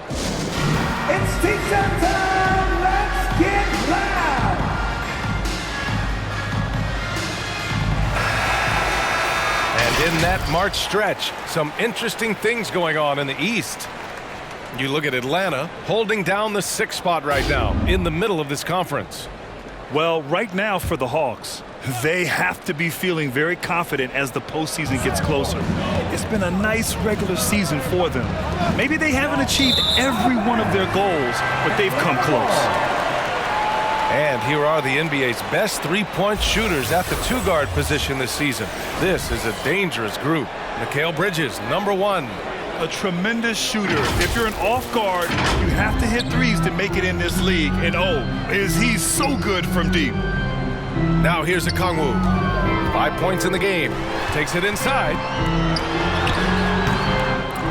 Speaker 8: It's T-shirt time. Let's get loud.
Speaker 5: And in that March stretch, some interesting things going on in the East. You look at Atlanta holding down the 6th spot right now in the middle of this conference.
Speaker 6: Well, right now for the Hawks, they have to be feeling very confident as the postseason gets closer. It's been a nice regular season for them. Maybe they haven't achieved every one of their goals, but they've come close.
Speaker 5: And here are the NBA's best three-point shooters at the two-guard position this season. This is a dangerous group. Mikal Bridges, number 1.
Speaker 6: A tremendous shooter. If you're an off guard, you have to hit threes to make it in this league. And oh, is he so good from deep.
Speaker 5: Now here's a Okongwu. 5 points in the game. Takes it inside.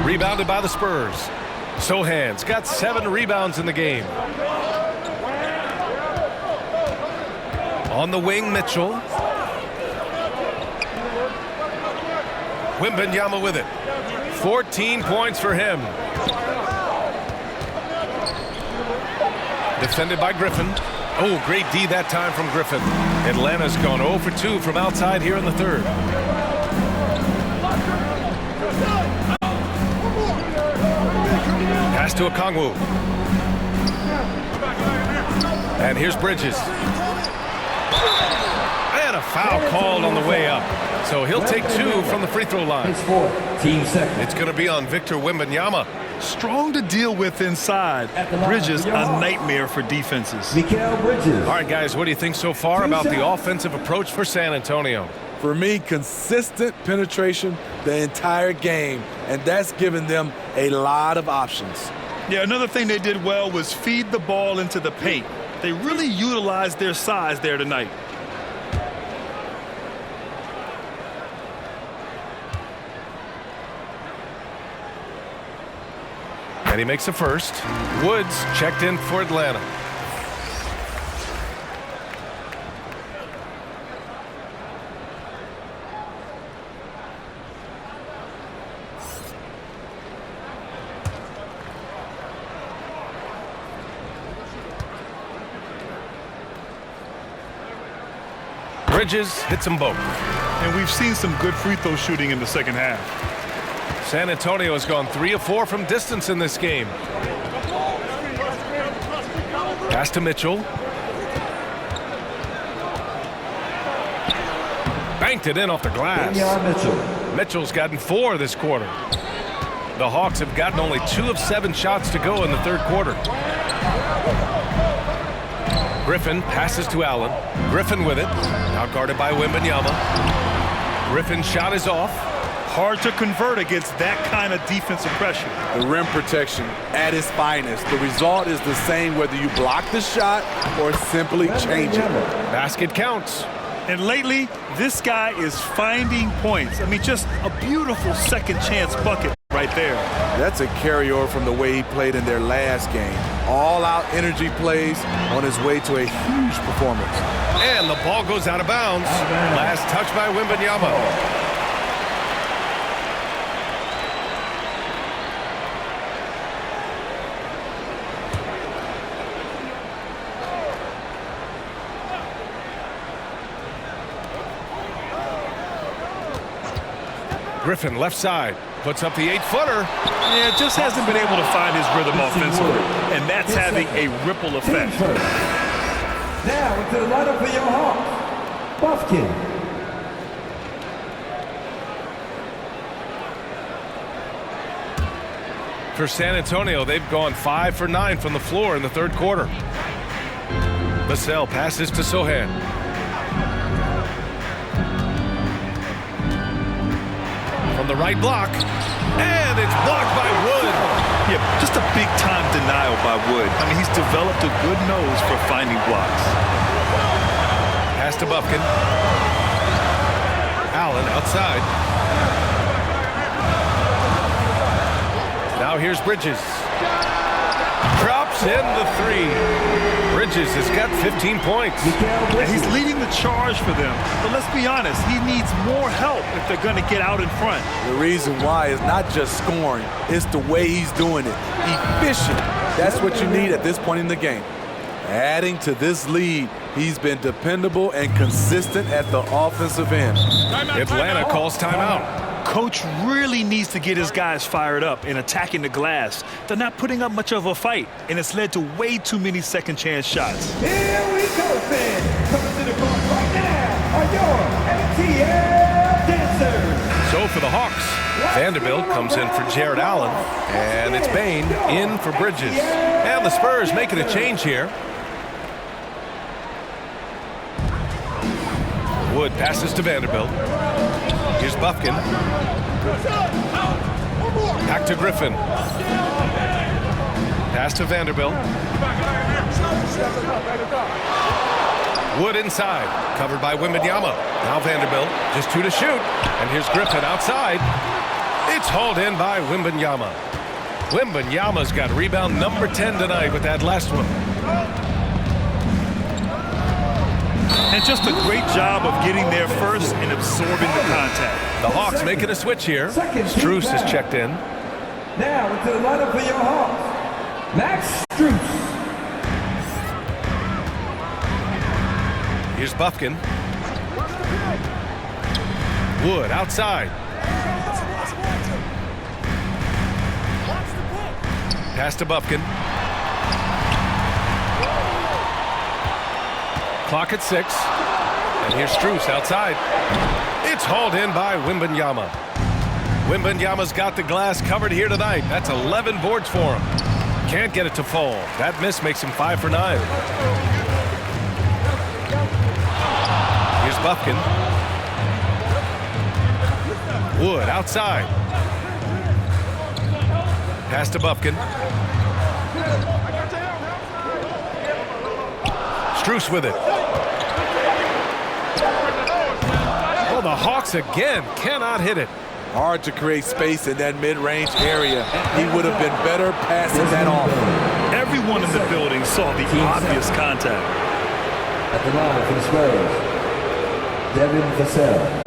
Speaker 5: Rebounded by the Spurs. Sohan's got 7 rebounds in the game. On the wing, Mitchell. Wembanyama with it. 14 points for him. Defended by Griffin. Oh, great D that time from Griffin. Atlanta's gone 0 for 2 from outside here in the third. Pass to Okongwu. And here's Bridges. And a foul called on the way up. So he'll take 2 from the free throw line.
Speaker 8: Team second.
Speaker 5: It's going to be on Victor Wembanyama.
Speaker 6: Strong to deal with inside. Bridges, a nightmare for defenses.
Speaker 8: Mikal Bridges.
Speaker 5: All right, guys, what do you think so far about the offensive approach for San Antonio?
Speaker 7: For me, consistent penetration the entire game, and that's given them a lot of options.
Speaker 6: Yeah, another thing they did well was feed the ball into the paint. They really utilized their size there tonight.
Speaker 5: And he makes a first. Woods checked in for Atlanta. Bridges hits them both.
Speaker 6: And we've seen some good free throw shooting in the second half.
Speaker 5: San Antonio has gone 3 of 4 from distance in this game. Pass to Mitchell. Banked it in off the glass. Mitchell's gotten 4 this quarter. The Hawks have gotten only 2 of 7 shots to go in the third quarter. Griffin passes to Allen. Griffin with it. Out guarded by Wembanyama. Griffin's shot is off.
Speaker 6: Hard to convert against that kind of defensive pressure.
Speaker 7: The rim protection at its finest. The result is the same whether you block the shot or simply change it.
Speaker 5: Basket counts.
Speaker 6: And lately, this guy is finding points. I mean, just a beautiful second chance bucket right there.
Speaker 7: That's a carryover from the way he played in their last game. All-out energy plays on his way to a huge performance.
Speaker 5: And the ball goes out of bounds. Last touch by Wembanyama. Griffin left side puts up the 8-footer.
Speaker 6: Yeah, just hasn't been able to find his rhythm offensively, and that's having a ripple effect.
Speaker 8: Now into the lineup for your Hawks, Buffkin.
Speaker 5: For San Antonio, they've gone 5 for 9 from the floor in the third quarter. Vassell passes to Sohan. From the right block, and it's blocked by Wood.
Speaker 6: Yeah, just a big-time denial by Wood. I mean, he's developed a good nose for finding blocks.
Speaker 5: Pass to Buffkin. Allen outside. Now Now here's Bridges. Drops in the three. Bridges has got 15 points.
Speaker 6: He's leading the charge for them. But let's be honest, he needs more help if they're going to get out in front.
Speaker 7: The reason why is not just scoring, it's the way he's doing it. Efficient. That's what you need at this point in the game. Adding to this lead, he's been dependable and consistent at the offensive end.
Speaker 5: Atlanta calls timeout.
Speaker 6: Coach really needs to get his guys fired up in attacking the glass. They're not putting up much of a fight, and it's led to way too many second chance shots.
Speaker 8: Here we go, fans. Coming to the court right now are your ATL dancers.
Speaker 5: So for the Hawks, Vanderbilt comes in for Jared Allen, and it's Bain in for Bridges. And the Spurs making a change here. Wood passes to Vanderbilt. Here's Buffkin. Back to Griffin. Pass to Vanderbilt. Wood inside. Covered by Wembanyama. Now Vanderbilt. Just 2 to shoot. And here's Griffin outside. It's hauled in by Wembanyama. Wembanyama's got rebound number 10 tonight with that last one.
Speaker 6: And just a great job of getting there first and absorbing the contact.
Speaker 5: The Hawks making a switch here. Strus has checked in.
Speaker 8: Now into the lineup for your Hawks, Max Strus.
Speaker 5: Here's Buffkin. Wood outside. Pass to Buffkin. Clock at 6. And here's Strus outside. It's hauled in by Wembanyama. Wembanyama's got the glass covered here tonight. That's 11 boards for him. Can't get it to fall. That miss makes him 5 for 9. Here's Buffkin. Wood outside. Pass to Buffkin. Strus with it. Oh, the Hawks again cannot hit it.
Speaker 7: Hard to create space in that mid-range area. He would have been better passing that off.
Speaker 6: Everyone in the building saw the obvious contact.
Speaker 8: At the line for the Spurs, Devin Vassell.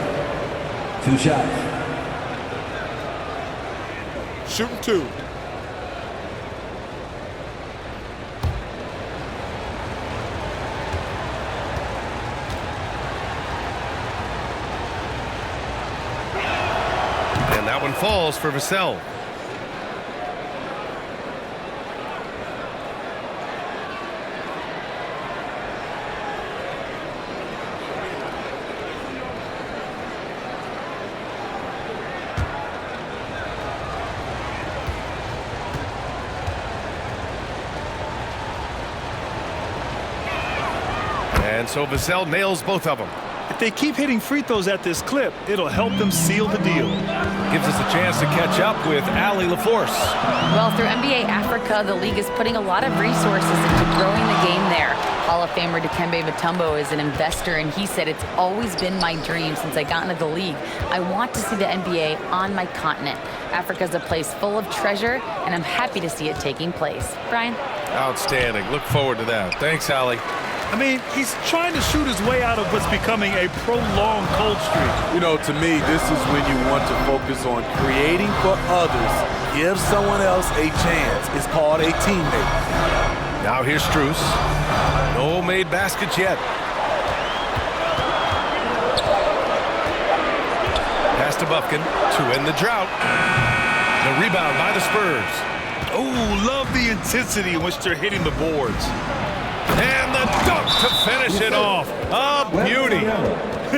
Speaker 8: 2 shots.
Speaker 2: Shooting 2.
Speaker 5: And that one falls for Vassell. And so Vassell nails both of them.
Speaker 6: If they keep hitting free throws at this clip, it'll help them seal the deal.
Speaker 5: Gives us a chance to catch up with Allie LaForce.
Speaker 1: Well, through NBA Africa, the league is putting a lot of resources into growing the game there. Hall of Famer Dikembe Mutombo is an investor, and he said, "It's always been my dream since I got into the league. I want to see the NBA on my continent. Africa's a place full of treasure, and I'm happy to see it taking place." Brian?
Speaker 5: Outstanding. Look forward to that. Thanks, Allie.
Speaker 6: I mean, he's trying to shoot his way out of what's becoming a prolonged cold streak.
Speaker 7: You know, to me, this is when you want to focus on creating for others. Give someone else a chance. It's called a teammate.
Speaker 5: Now here's Strus. No made baskets yet. Pass to Buffkin to end the drought. The rebound by the Spurs.
Speaker 6: Oh, love the intensity in which they're hitting the boards.
Speaker 5: And the dunk to finish it off. A beauty.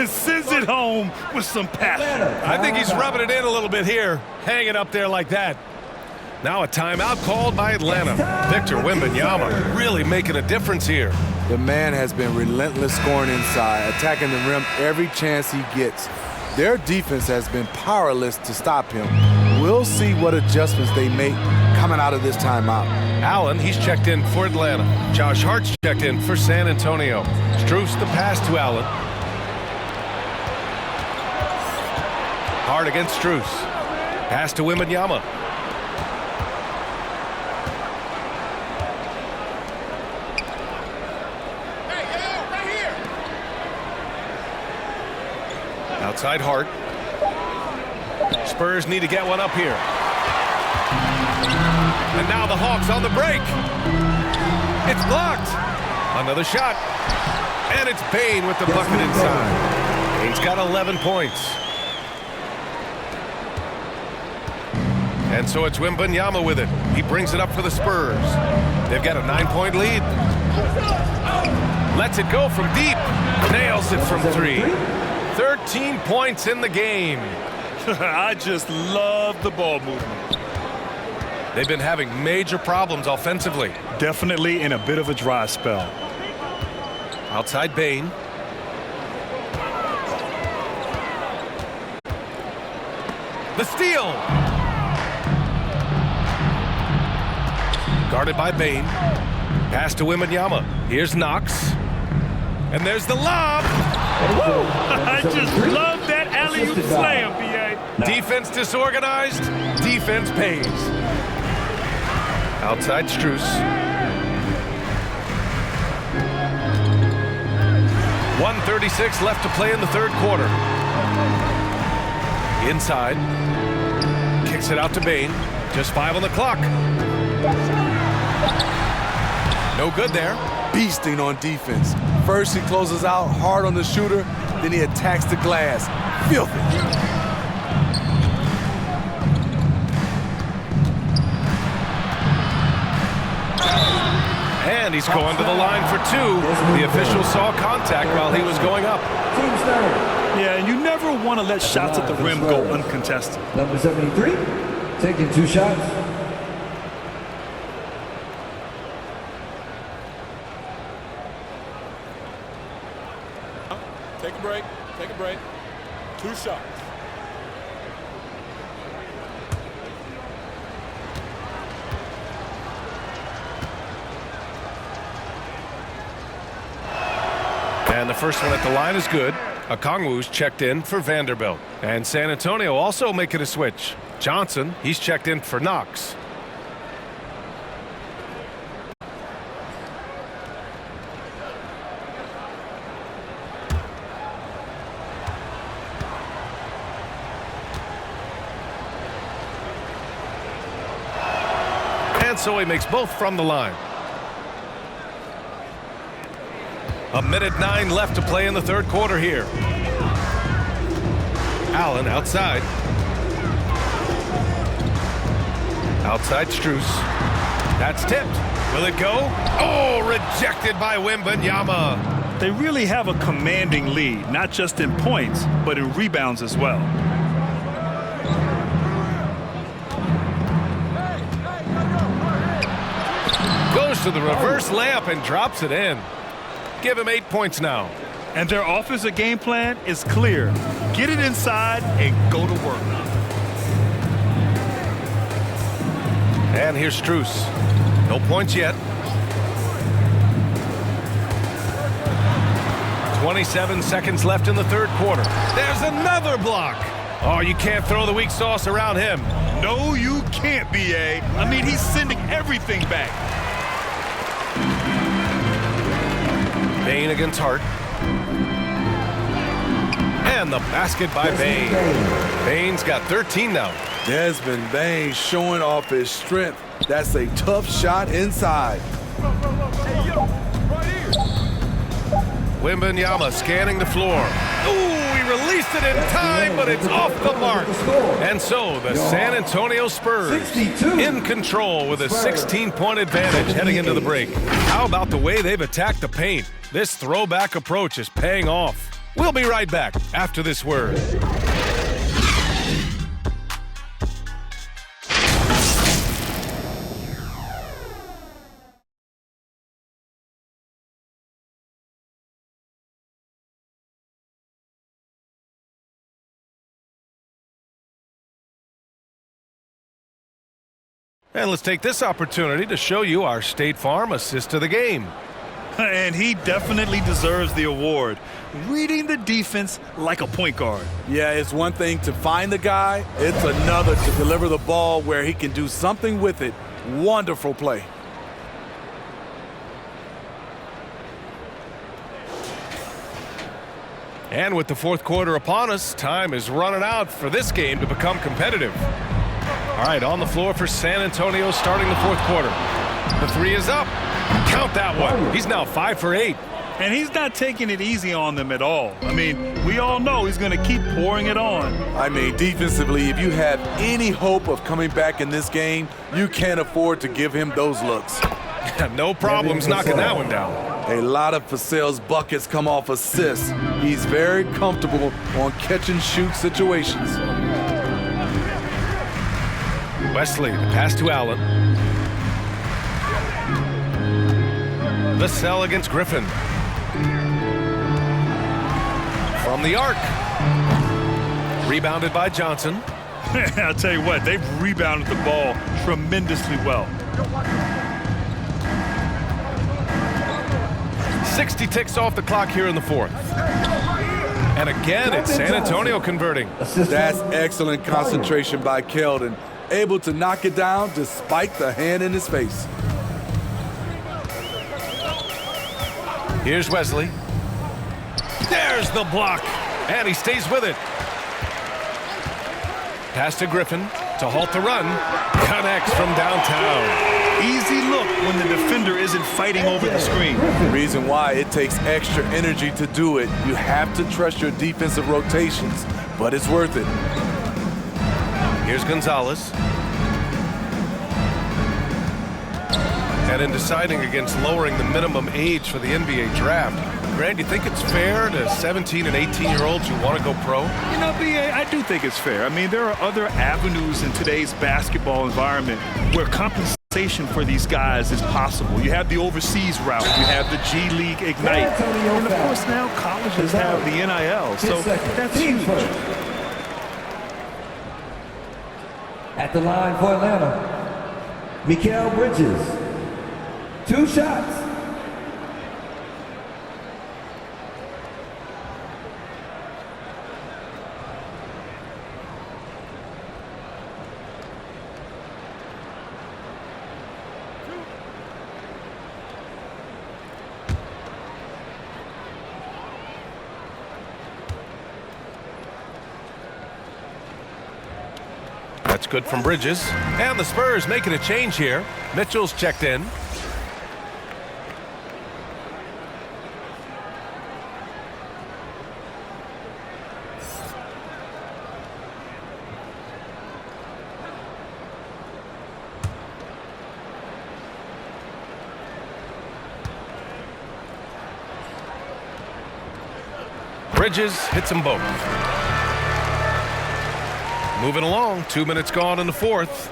Speaker 6: Sends it home with some passion.
Speaker 5: I think he's rubbing it in a little bit here. Hanging up there like that. Now a timeout called by Atlanta. Victor Wembanyama really making a difference here.
Speaker 7: The man has been relentless scoring inside, attacking the rim every chance he gets. Their defense has been powerless to stop him. We'll see what adjustments they make coming out of this timeout.
Speaker 5: Allen, he's checked in for Atlanta. Josh Hart's checked in for San Antonio. Strus the pass to Allen. Hart against Strus. Pass to Wembanyama. outside Hart. Spurs need to get one up here. And now the Hawks on the break. It's blocked. Another shot. And it's Bane with the bucket inside. He's got 11 points. And so it's Wembanyama with it. He brings it up for the Spurs. They've got a 9-point lead. Lets it go from deep. Nails it from 3. 13 points in the game.
Speaker 6: I just love the ball movement.
Speaker 5: They've been having major problems offensively.
Speaker 6: Definitely in a bit of a dry spell.
Speaker 5: Outside Bane. The steal. Guarded by Bane. Pass to Wembanyama. Here's Knox. And there's the lob.
Speaker 6: I just love that alley-oop slam, B.A.
Speaker 5: Defense disorganized. Defense pays. Outside Strus. 1:36 left to play in the third quarter. Inside. Kicks it out to Bane. Just 5 on the clock. No good there.
Speaker 7: Beasting on defense. First he closes out hard on the shooter, then he attacks the glass. Filthy.
Speaker 5: And he's going to the line for 2. The official saw contact while he was going up.
Speaker 6: Yeah, and you never want to let shots at the rim go uncontested.
Speaker 8: Number 73, taking 2 shots.
Speaker 2: Take a break. Take a break. 2 shots.
Speaker 5: And the first one at the line is good. Okongwu's checked in for Vanderbilt. And San Antonio also making a switch. Johnson, he's checked in for Knox. And so he makes both from the line. 1:09 left to play in the third quarter here. Allen outside. Outside Strus. That's tipped. Will it go? Oh, rejected by Wembanyama.
Speaker 6: They really have a commanding lead, not just in points, but in rebounds as well.
Speaker 5: Goes to the reverse layup and drops it in. Give him 8 points now.
Speaker 6: And their offensive game plan is clear. Get it inside and go to work.
Speaker 5: And here's Strus. No points yet. 27 seconds left in the third quarter. There's another block. Oh, you can't throw the weak sauce around him.
Speaker 6: No, you can't, B.A. I mean, he's sending everything back.
Speaker 5: Bane against Hart. And the basket by Bane. Bane's got 13 now.
Speaker 7: Desmond Bane showing off his strength. That's a tough shot inside.
Speaker 5: Wembanyama scanning the floor. Ooh, he released it in time, but it's off the mark. And so the San Antonio Spurs in control with a 16-point advantage heading into the break. How about the way they've attacked the paint? This throwback approach is paying off. We'll be right back after this word. And let's take this opportunity to show you our State Farm assist to the game.
Speaker 6: And he definitely deserves the award. Reading the defense like a point guard.
Speaker 7: Yeah, it's one thing to find the guy. It's another to deliver the ball where he can do something with it. Wonderful play.
Speaker 5: And with the fourth quarter upon us, time is running out for this game to become competitive. All right, on the floor for San Antonio starting the fourth quarter. The three is up. Count that one. He's now 5 for 8.
Speaker 6: And he's not taking it easy on them at all. I mean, we all know he's going to keep pouring it on.
Speaker 7: I mean, defensively, if you have any hope of coming back in this game, you can't afford to give him those looks.
Speaker 5: No problems knocking that one down.
Speaker 7: A lot of Vassell's buckets come off assists. He's very comfortable on catch-and-shoot situations.
Speaker 5: Wesley, the pass to Allen. Vassell against Griffin. From the arc. Rebounded by Johnson.
Speaker 6: I'll tell you what, they've rebounded the ball tremendously well.
Speaker 5: 60 ticks off the clock here in the fourth. And again, it's San Antonio converting.
Speaker 7: That's excellent concentration by Keldon. Able to knock it down despite the hand in his face.
Speaker 5: Here's Wesley. There's the block. And he stays with it. Pass to Griffin to halt the run. Connects from downtown.
Speaker 6: Easy look when the defender isn't fighting over the screen.
Speaker 7: The reason why it takes extra energy to do it. You have to trust your defensive rotations, but it's worth it.
Speaker 5: Here's Gonzalez. And in deciding against lowering the minimum age for the NBA draft, Grant, do you think it's fair to 17 and 18-year-olds who want to go pro?
Speaker 6: You know, B.A., I do think it's fair. I mean, there are other avenues in today's basketball environment where compensation for these guys is possible. You have the overseas route. You have the G League Ignite. And, of course, now colleges have the NIL. So that's huge.
Speaker 8: At the line for Atlanta, Mikal Bridges. 2 shots.
Speaker 5: That's good from Bridges. And the Spurs making a change here. Mitchell's checked in. Bridges hits them both. Moving along, 2 minutes gone in the fourth.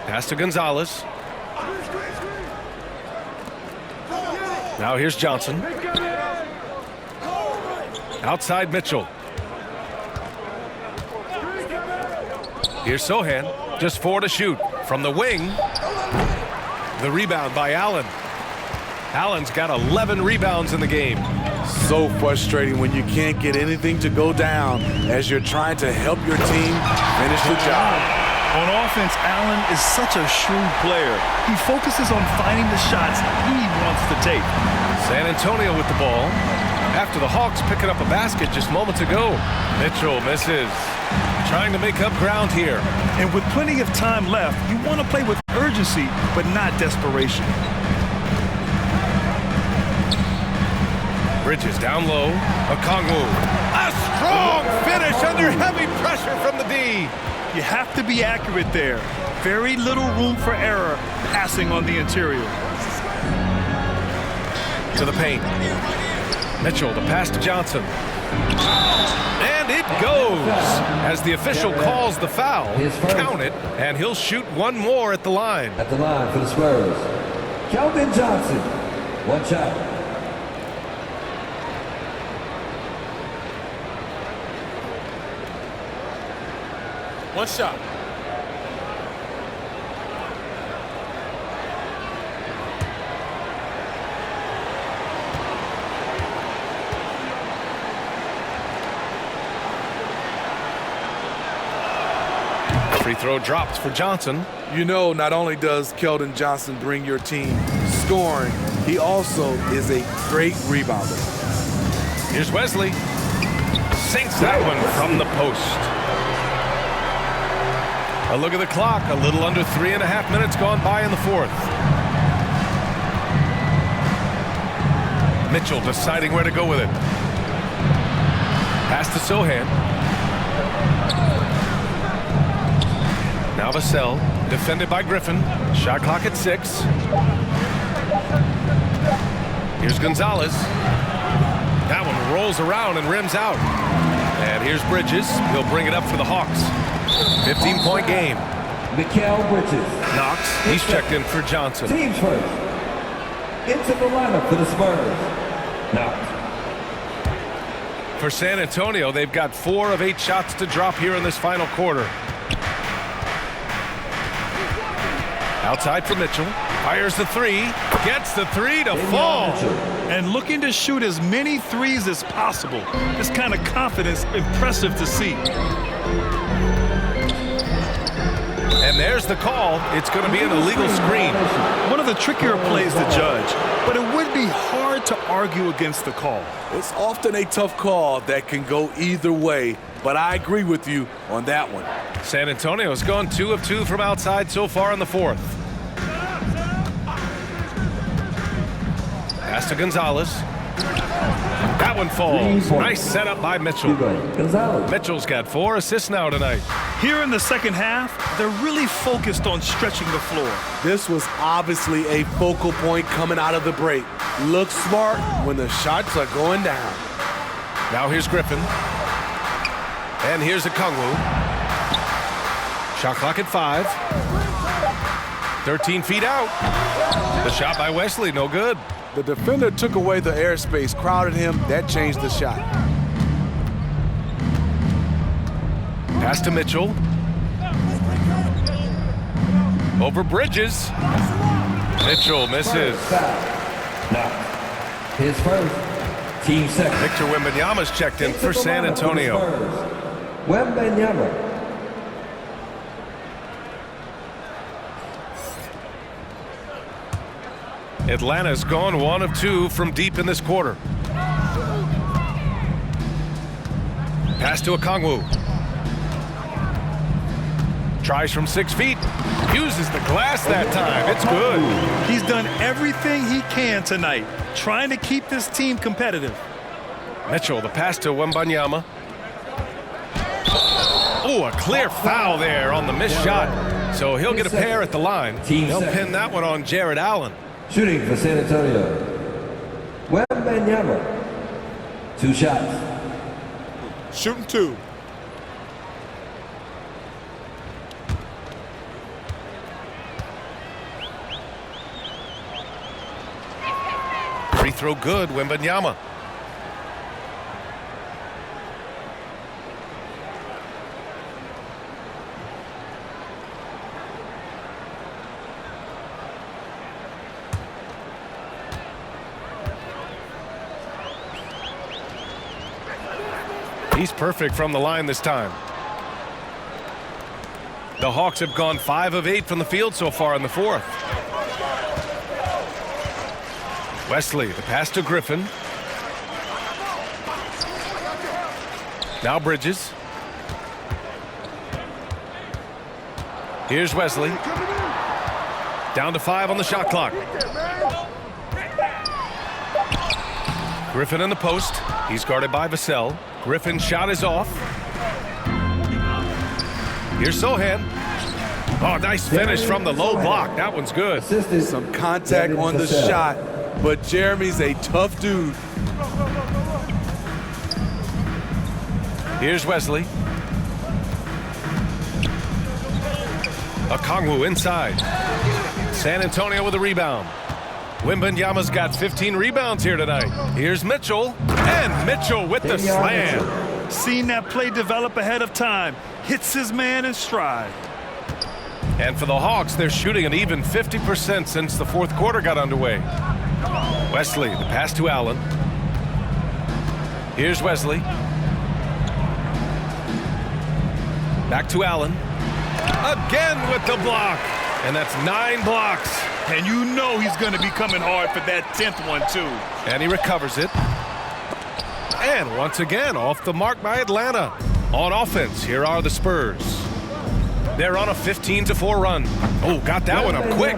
Speaker 5: Pass to Gonzalez. Now here's Johnson. Outside Mitchell. Here's Sohan. Just 4 to shoot. From the wing. The rebound by Allen. Allen's got 11 rebounds in the game.
Speaker 7: So frustrating when you can't get anything to go down as you're trying to help your team finish the job.
Speaker 6: On offense, Allen is such a shrewd player. He focuses on finding the shots he wants to take.
Speaker 5: San Antonio with the ball. After the Hawks picking up a basket just moments ago. Mitchell misses. Trying to make up ground here.
Speaker 6: And with plenty of time left, you want to play with urgency, but not desperation.
Speaker 5: Bridges down low. Okongwu. A strong finish under heavy pressure from the D.
Speaker 6: You have to be accurate there. Very little room for error passing on the interior.
Speaker 5: To the paint. Mitchell, the pass to Johnson. And it goes. As the official calls the foul, count it, and he'll shoot one more at the line.
Speaker 8: At the line for the Spurs, Keldon Johnson. 1 shot.
Speaker 2: One shot.
Speaker 5: Free throw drops for Johnson.
Speaker 7: You know, not only does Keldon Johnson bring your team scoring, he also is a great rebounder.
Speaker 5: Here's Wesley. Sinks that one from the post. A look at the clock. A little under 3.5 minutes gone by in the fourth. Mitchell deciding where to go with it. Pass to Sohan. Now Vassell, defended by Griffin. Shot clock at 6. Here's Gonzalez. That one rolls around and rims out. And here's Bridges. He'll bring it up for the Hawks. 15-point game.
Speaker 8: Mikal Bridges.
Speaker 5: Knox, he's checked in for Johnson.
Speaker 8: Teams first. Into the lineup for the Spurs. Knox.
Speaker 5: For San Antonio, they've got 4 of 8 shots to drop here in this final quarter. Outside for Mitchell. Fires the 3. Gets the 3 to fall.
Speaker 6: And looking to shoot as many threes as possible. This kind of confidence, impressive to see.
Speaker 5: And there's the call. It's going to be an illegal screen.
Speaker 6: One of the trickier plays to judge, but it would be hard to argue against the call.
Speaker 7: It's often a tough call that can go either way, but I agree with you on that one.
Speaker 5: San Antonio's gone 2 of 2 from outside so far in the fourth. Pass to Gonzalez. That one falls. Nice setup by Mitchell. Mitchell's got 4 assists now tonight.
Speaker 6: Here in the second half, they're really focused on stretching the floor.
Speaker 7: This was obviously a focal point coming out of the break. Look smart when the shots are going down.
Speaker 5: Now here's Griffin. And here's Okongwu. Shot clock at 5. 13 feet out. The shot by Wesley, no good.
Speaker 7: The defender took away the airspace, crowded him. That changed the shot.
Speaker 5: Pass to Mitchell. Over Bridges. Mitchell misses.
Speaker 8: His first. Team second.
Speaker 5: Victor Wembanyama's checked in for San Antonio.
Speaker 8: Wembanyama.
Speaker 5: Atlanta's gone 1 of 2 from deep in this quarter. Pass to Okongwu. Tries from 6 feet. Uses the glass that time. It's good.
Speaker 6: He's done everything he can tonight, trying to keep this team competitive.
Speaker 5: Mitchell, the pass to Wembanyama. Oh, a clear foul there on the missed shot. So he'll get a pair at the line. They'll pin that one on Jared Allen.
Speaker 8: Shooting for San Antonio. Wembanyama. 2 shots.
Speaker 2: Shooting 2.
Speaker 5: Free throw good, Wembanyama. He's perfect from the line this time. The Hawks have gone 5 of 8 from the field so far in the fourth. Wesley, the pass to Griffin. Now Bridges. Here's Wesley. Down to 5 on the shot clock. Griffin in the post. He's guarded by Vassell. Griffin's shot is off. Here's Sohan. Oh, nice finish from the low block. That one's good.
Speaker 7: Some contact on the shot, but Jeremy's a tough dude.
Speaker 5: Here's Wesley. Okongwu inside. San Antonio with a rebound. Wembanyama's got 15 rebounds here tonight. Here's Mitchell. And Mitchell with the slam.
Speaker 6: Seen that play develop ahead of time. Hits his man in stride.
Speaker 5: And for the Hawks, they're shooting an even 50% since the fourth quarter got underway. Wesley, the pass to Allen. Here's Wesley. Back to Allen. Again with the block. And that's 9 blocks.
Speaker 6: And you know he's going to be coming hard for that 10th one, too.
Speaker 5: And he recovers it. And once again, off the mark by Atlanta. On offense, here are the Spurs. They're on a 15-4 run. Oh, got that one up quick.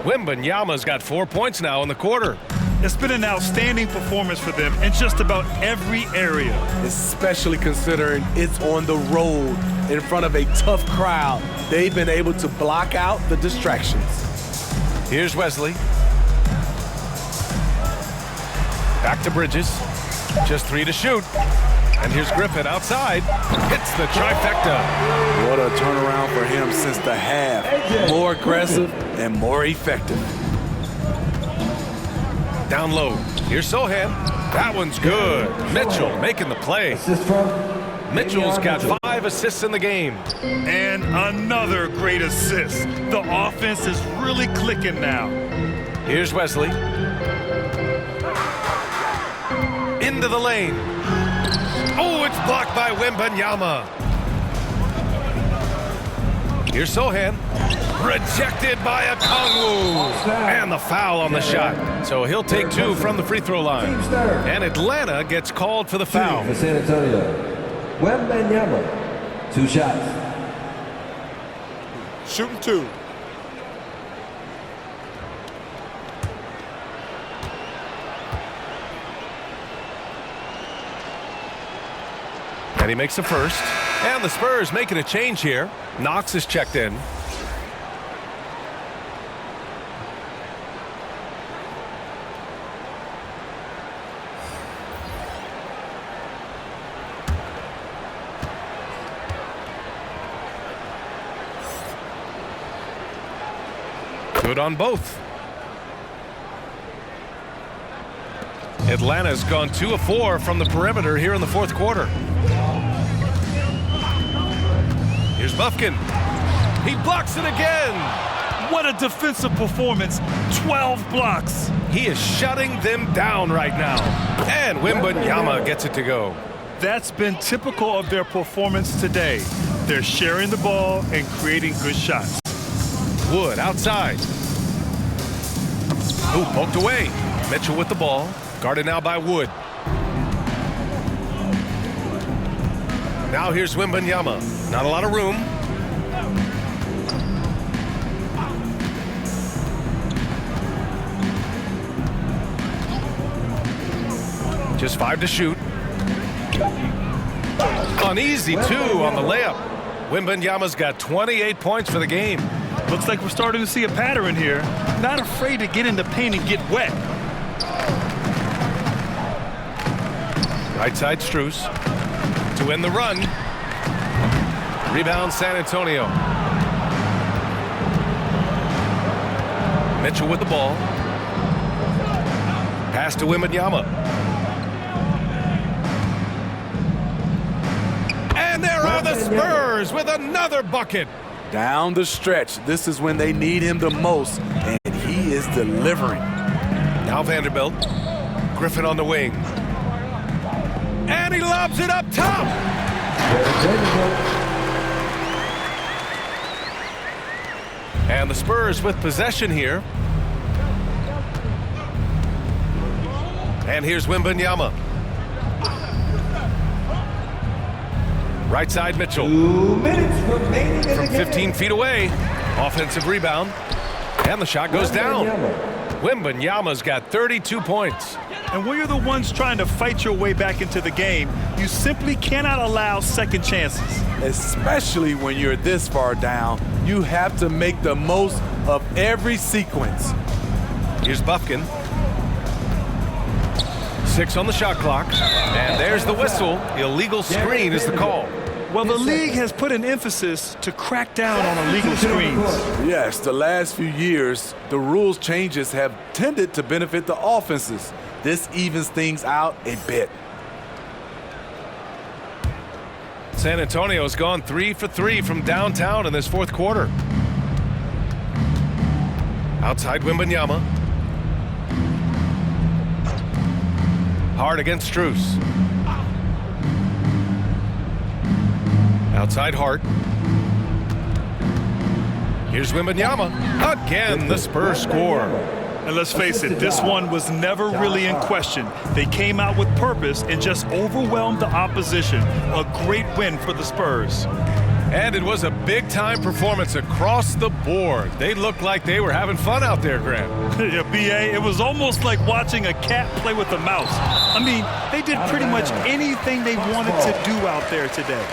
Speaker 5: Wembanyama's got 4 points now in the quarter.
Speaker 6: It's been an outstanding performance for them in just about every area.
Speaker 7: Especially considering it's on the road in front of a tough crowd. They've been able to block out the distractions.
Speaker 5: Here's Wesley. Back to Bridges. Just 3 to shoot. And here's Griffin outside. Hits the trifecta.
Speaker 7: What a turnaround for him since the half. More aggressive and more effective.
Speaker 5: Down low. Here's Sohan. That one's good. Mitchell making the play. Mitchell's got 5 assists in the game.
Speaker 6: And another great assist. The offense is really clicking now.
Speaker 5: Here's Wesley. Into the lane. Oh, it's blocked by Wembanyama. Here's Sohan. Rejected by Okongwu. And the foul on the shot. So he'll take 2 from the free throw line. And Atlanta gets called for the foul.
Speaker 8: For San Antonio, Wembanyama, 2 shots.
Speaker 2: Shooting 2.
Speaker 5: And he makes the first. And the Spurs making a change here. Knox is checked in. Good on both. Atlanta's gone 2 of 4 from the perimeter here in the fourth quarter. Here's Bufkin. He blocks it again.
Speaker 6: What a defensive performance. 12 blocks.
Speaker 5: He is shutting them down right now. And Wembanyama gets it to go.
Speaker 6: That's been typical of their performance today. They're sharing the ball and creating good shots.
Speaker 5: Wood outside. Ooh, poked away. Mitchell with the ball. Guarded now by Wood. Now here's Wembanyama. Not a lot of room. Just 5 to shoot. Uneasy 2 on the layup. Wembanyama's got 28 points for the game.
Speaker 6: Looks like we're starting to see a pattern here. Not afraid to get in the paint and get wet.
Speaker 5: Right side Strus to win the run. Rebound San Antonio. Mitchell with the ball. Pass to Wembanyama. And there are the Spurs with another bucket.
Speaker 7: Down the stretch, this is when they need him the most, and he is delivering.
Speaker 5: Now Vanderbilt. Griffin on the wing. And he lobs it up top. And the Spurs with possession here. And here's Wembanyama. Right side Mitchell.
Speaker 8: 2 minutes remaining in
Speaker 5: From
Speaker 8: the game.
Speaker 5: 15 feet away. Offensive rebound. And the shot goes down. Wembanyama's got 32 points.
Speaker 6: And when you're the ones trying to fight your way back into the game, you simply cannot allow second chances.
Speaker 7: Especially when you're this far down, you have to make the most of every sequence.
Speaker 5: Here's Bufkin. 6 on the shot clock. And there's the whistle. Illegal screen is the call.
Speaker 6: Well, the league has put an emphasis to crack down on illegal screens.
Speaker 7: Yes, the last few years, the rules changes have tended to benefit the offenses. This evens things out a bit.
Speaker 5: San Antonio's gone 3 for 3 from downtown in this fourth quarter. Outside Wembanyama. Hard against Strus. Outside Hart. Here's Wembanyama. Again, the Spurs score.
Speaker 6: And let's face it, this one was never really in question. They came out with purpose and just overwhelmed the opposition. A great win for the Spurs.
Speaker 5: And it was a big-time performance across the board. They looked like they were having fun out there, Grant.
Speaker 6: Yeah, B.A., it was almost like watching a cat play with a mouse. I mean, they did pretty much anything they wanted to do out there today.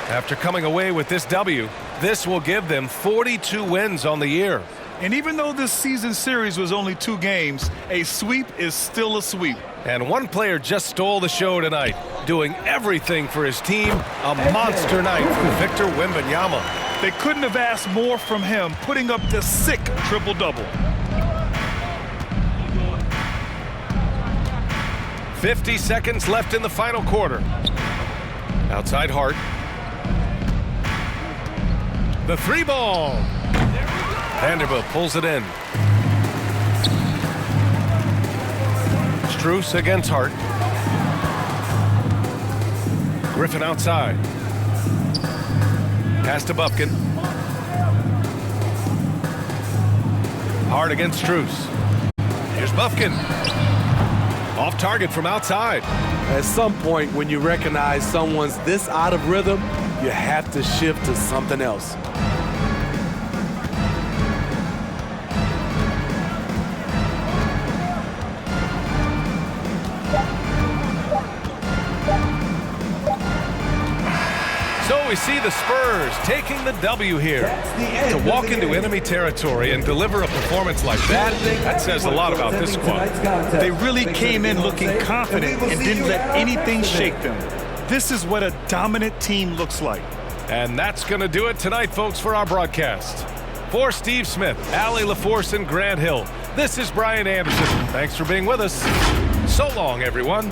Speaker 5: After coming away with this W, this will give them 42 wins on the year.
Speaker 6: And even though this season series was only 2 games, a sweep is still a sweep.
Speaker 5: And one player just stole the show tonight, doing everything for his team. A monster night from Victor Wembanyama.
Speaker 6: They couldn't have asked more from him, putting up the sick triple-double.
Speaker 5: 50 seconds left in the final quarter. Outside Hart. The 3-ball. Vanderbilt pulls it in. Strus against Hart. Griffin outside. Pass to Bufkin. Hart against Strus. Here's Bufkin. Off target from outside.
Speaker 7: At some point, when you recognize someone's this out of rhythm, you have to shift to something else.
Speaker 5: So we see the Spurs taking the W here. To walk into enemy territory and deliver a performance like that says a lot about this squad.
Speaker 6: They really came in looking confident and didn't let anything shake them. This is what a dominant team looks like.
Speaker 5: And that's going to do it tonight, folks, for our broadcast. For Steve Smith, Allie LaForce, and Grant Hill, this is Brian Anderson. Thanks for being with us. So long, everyone.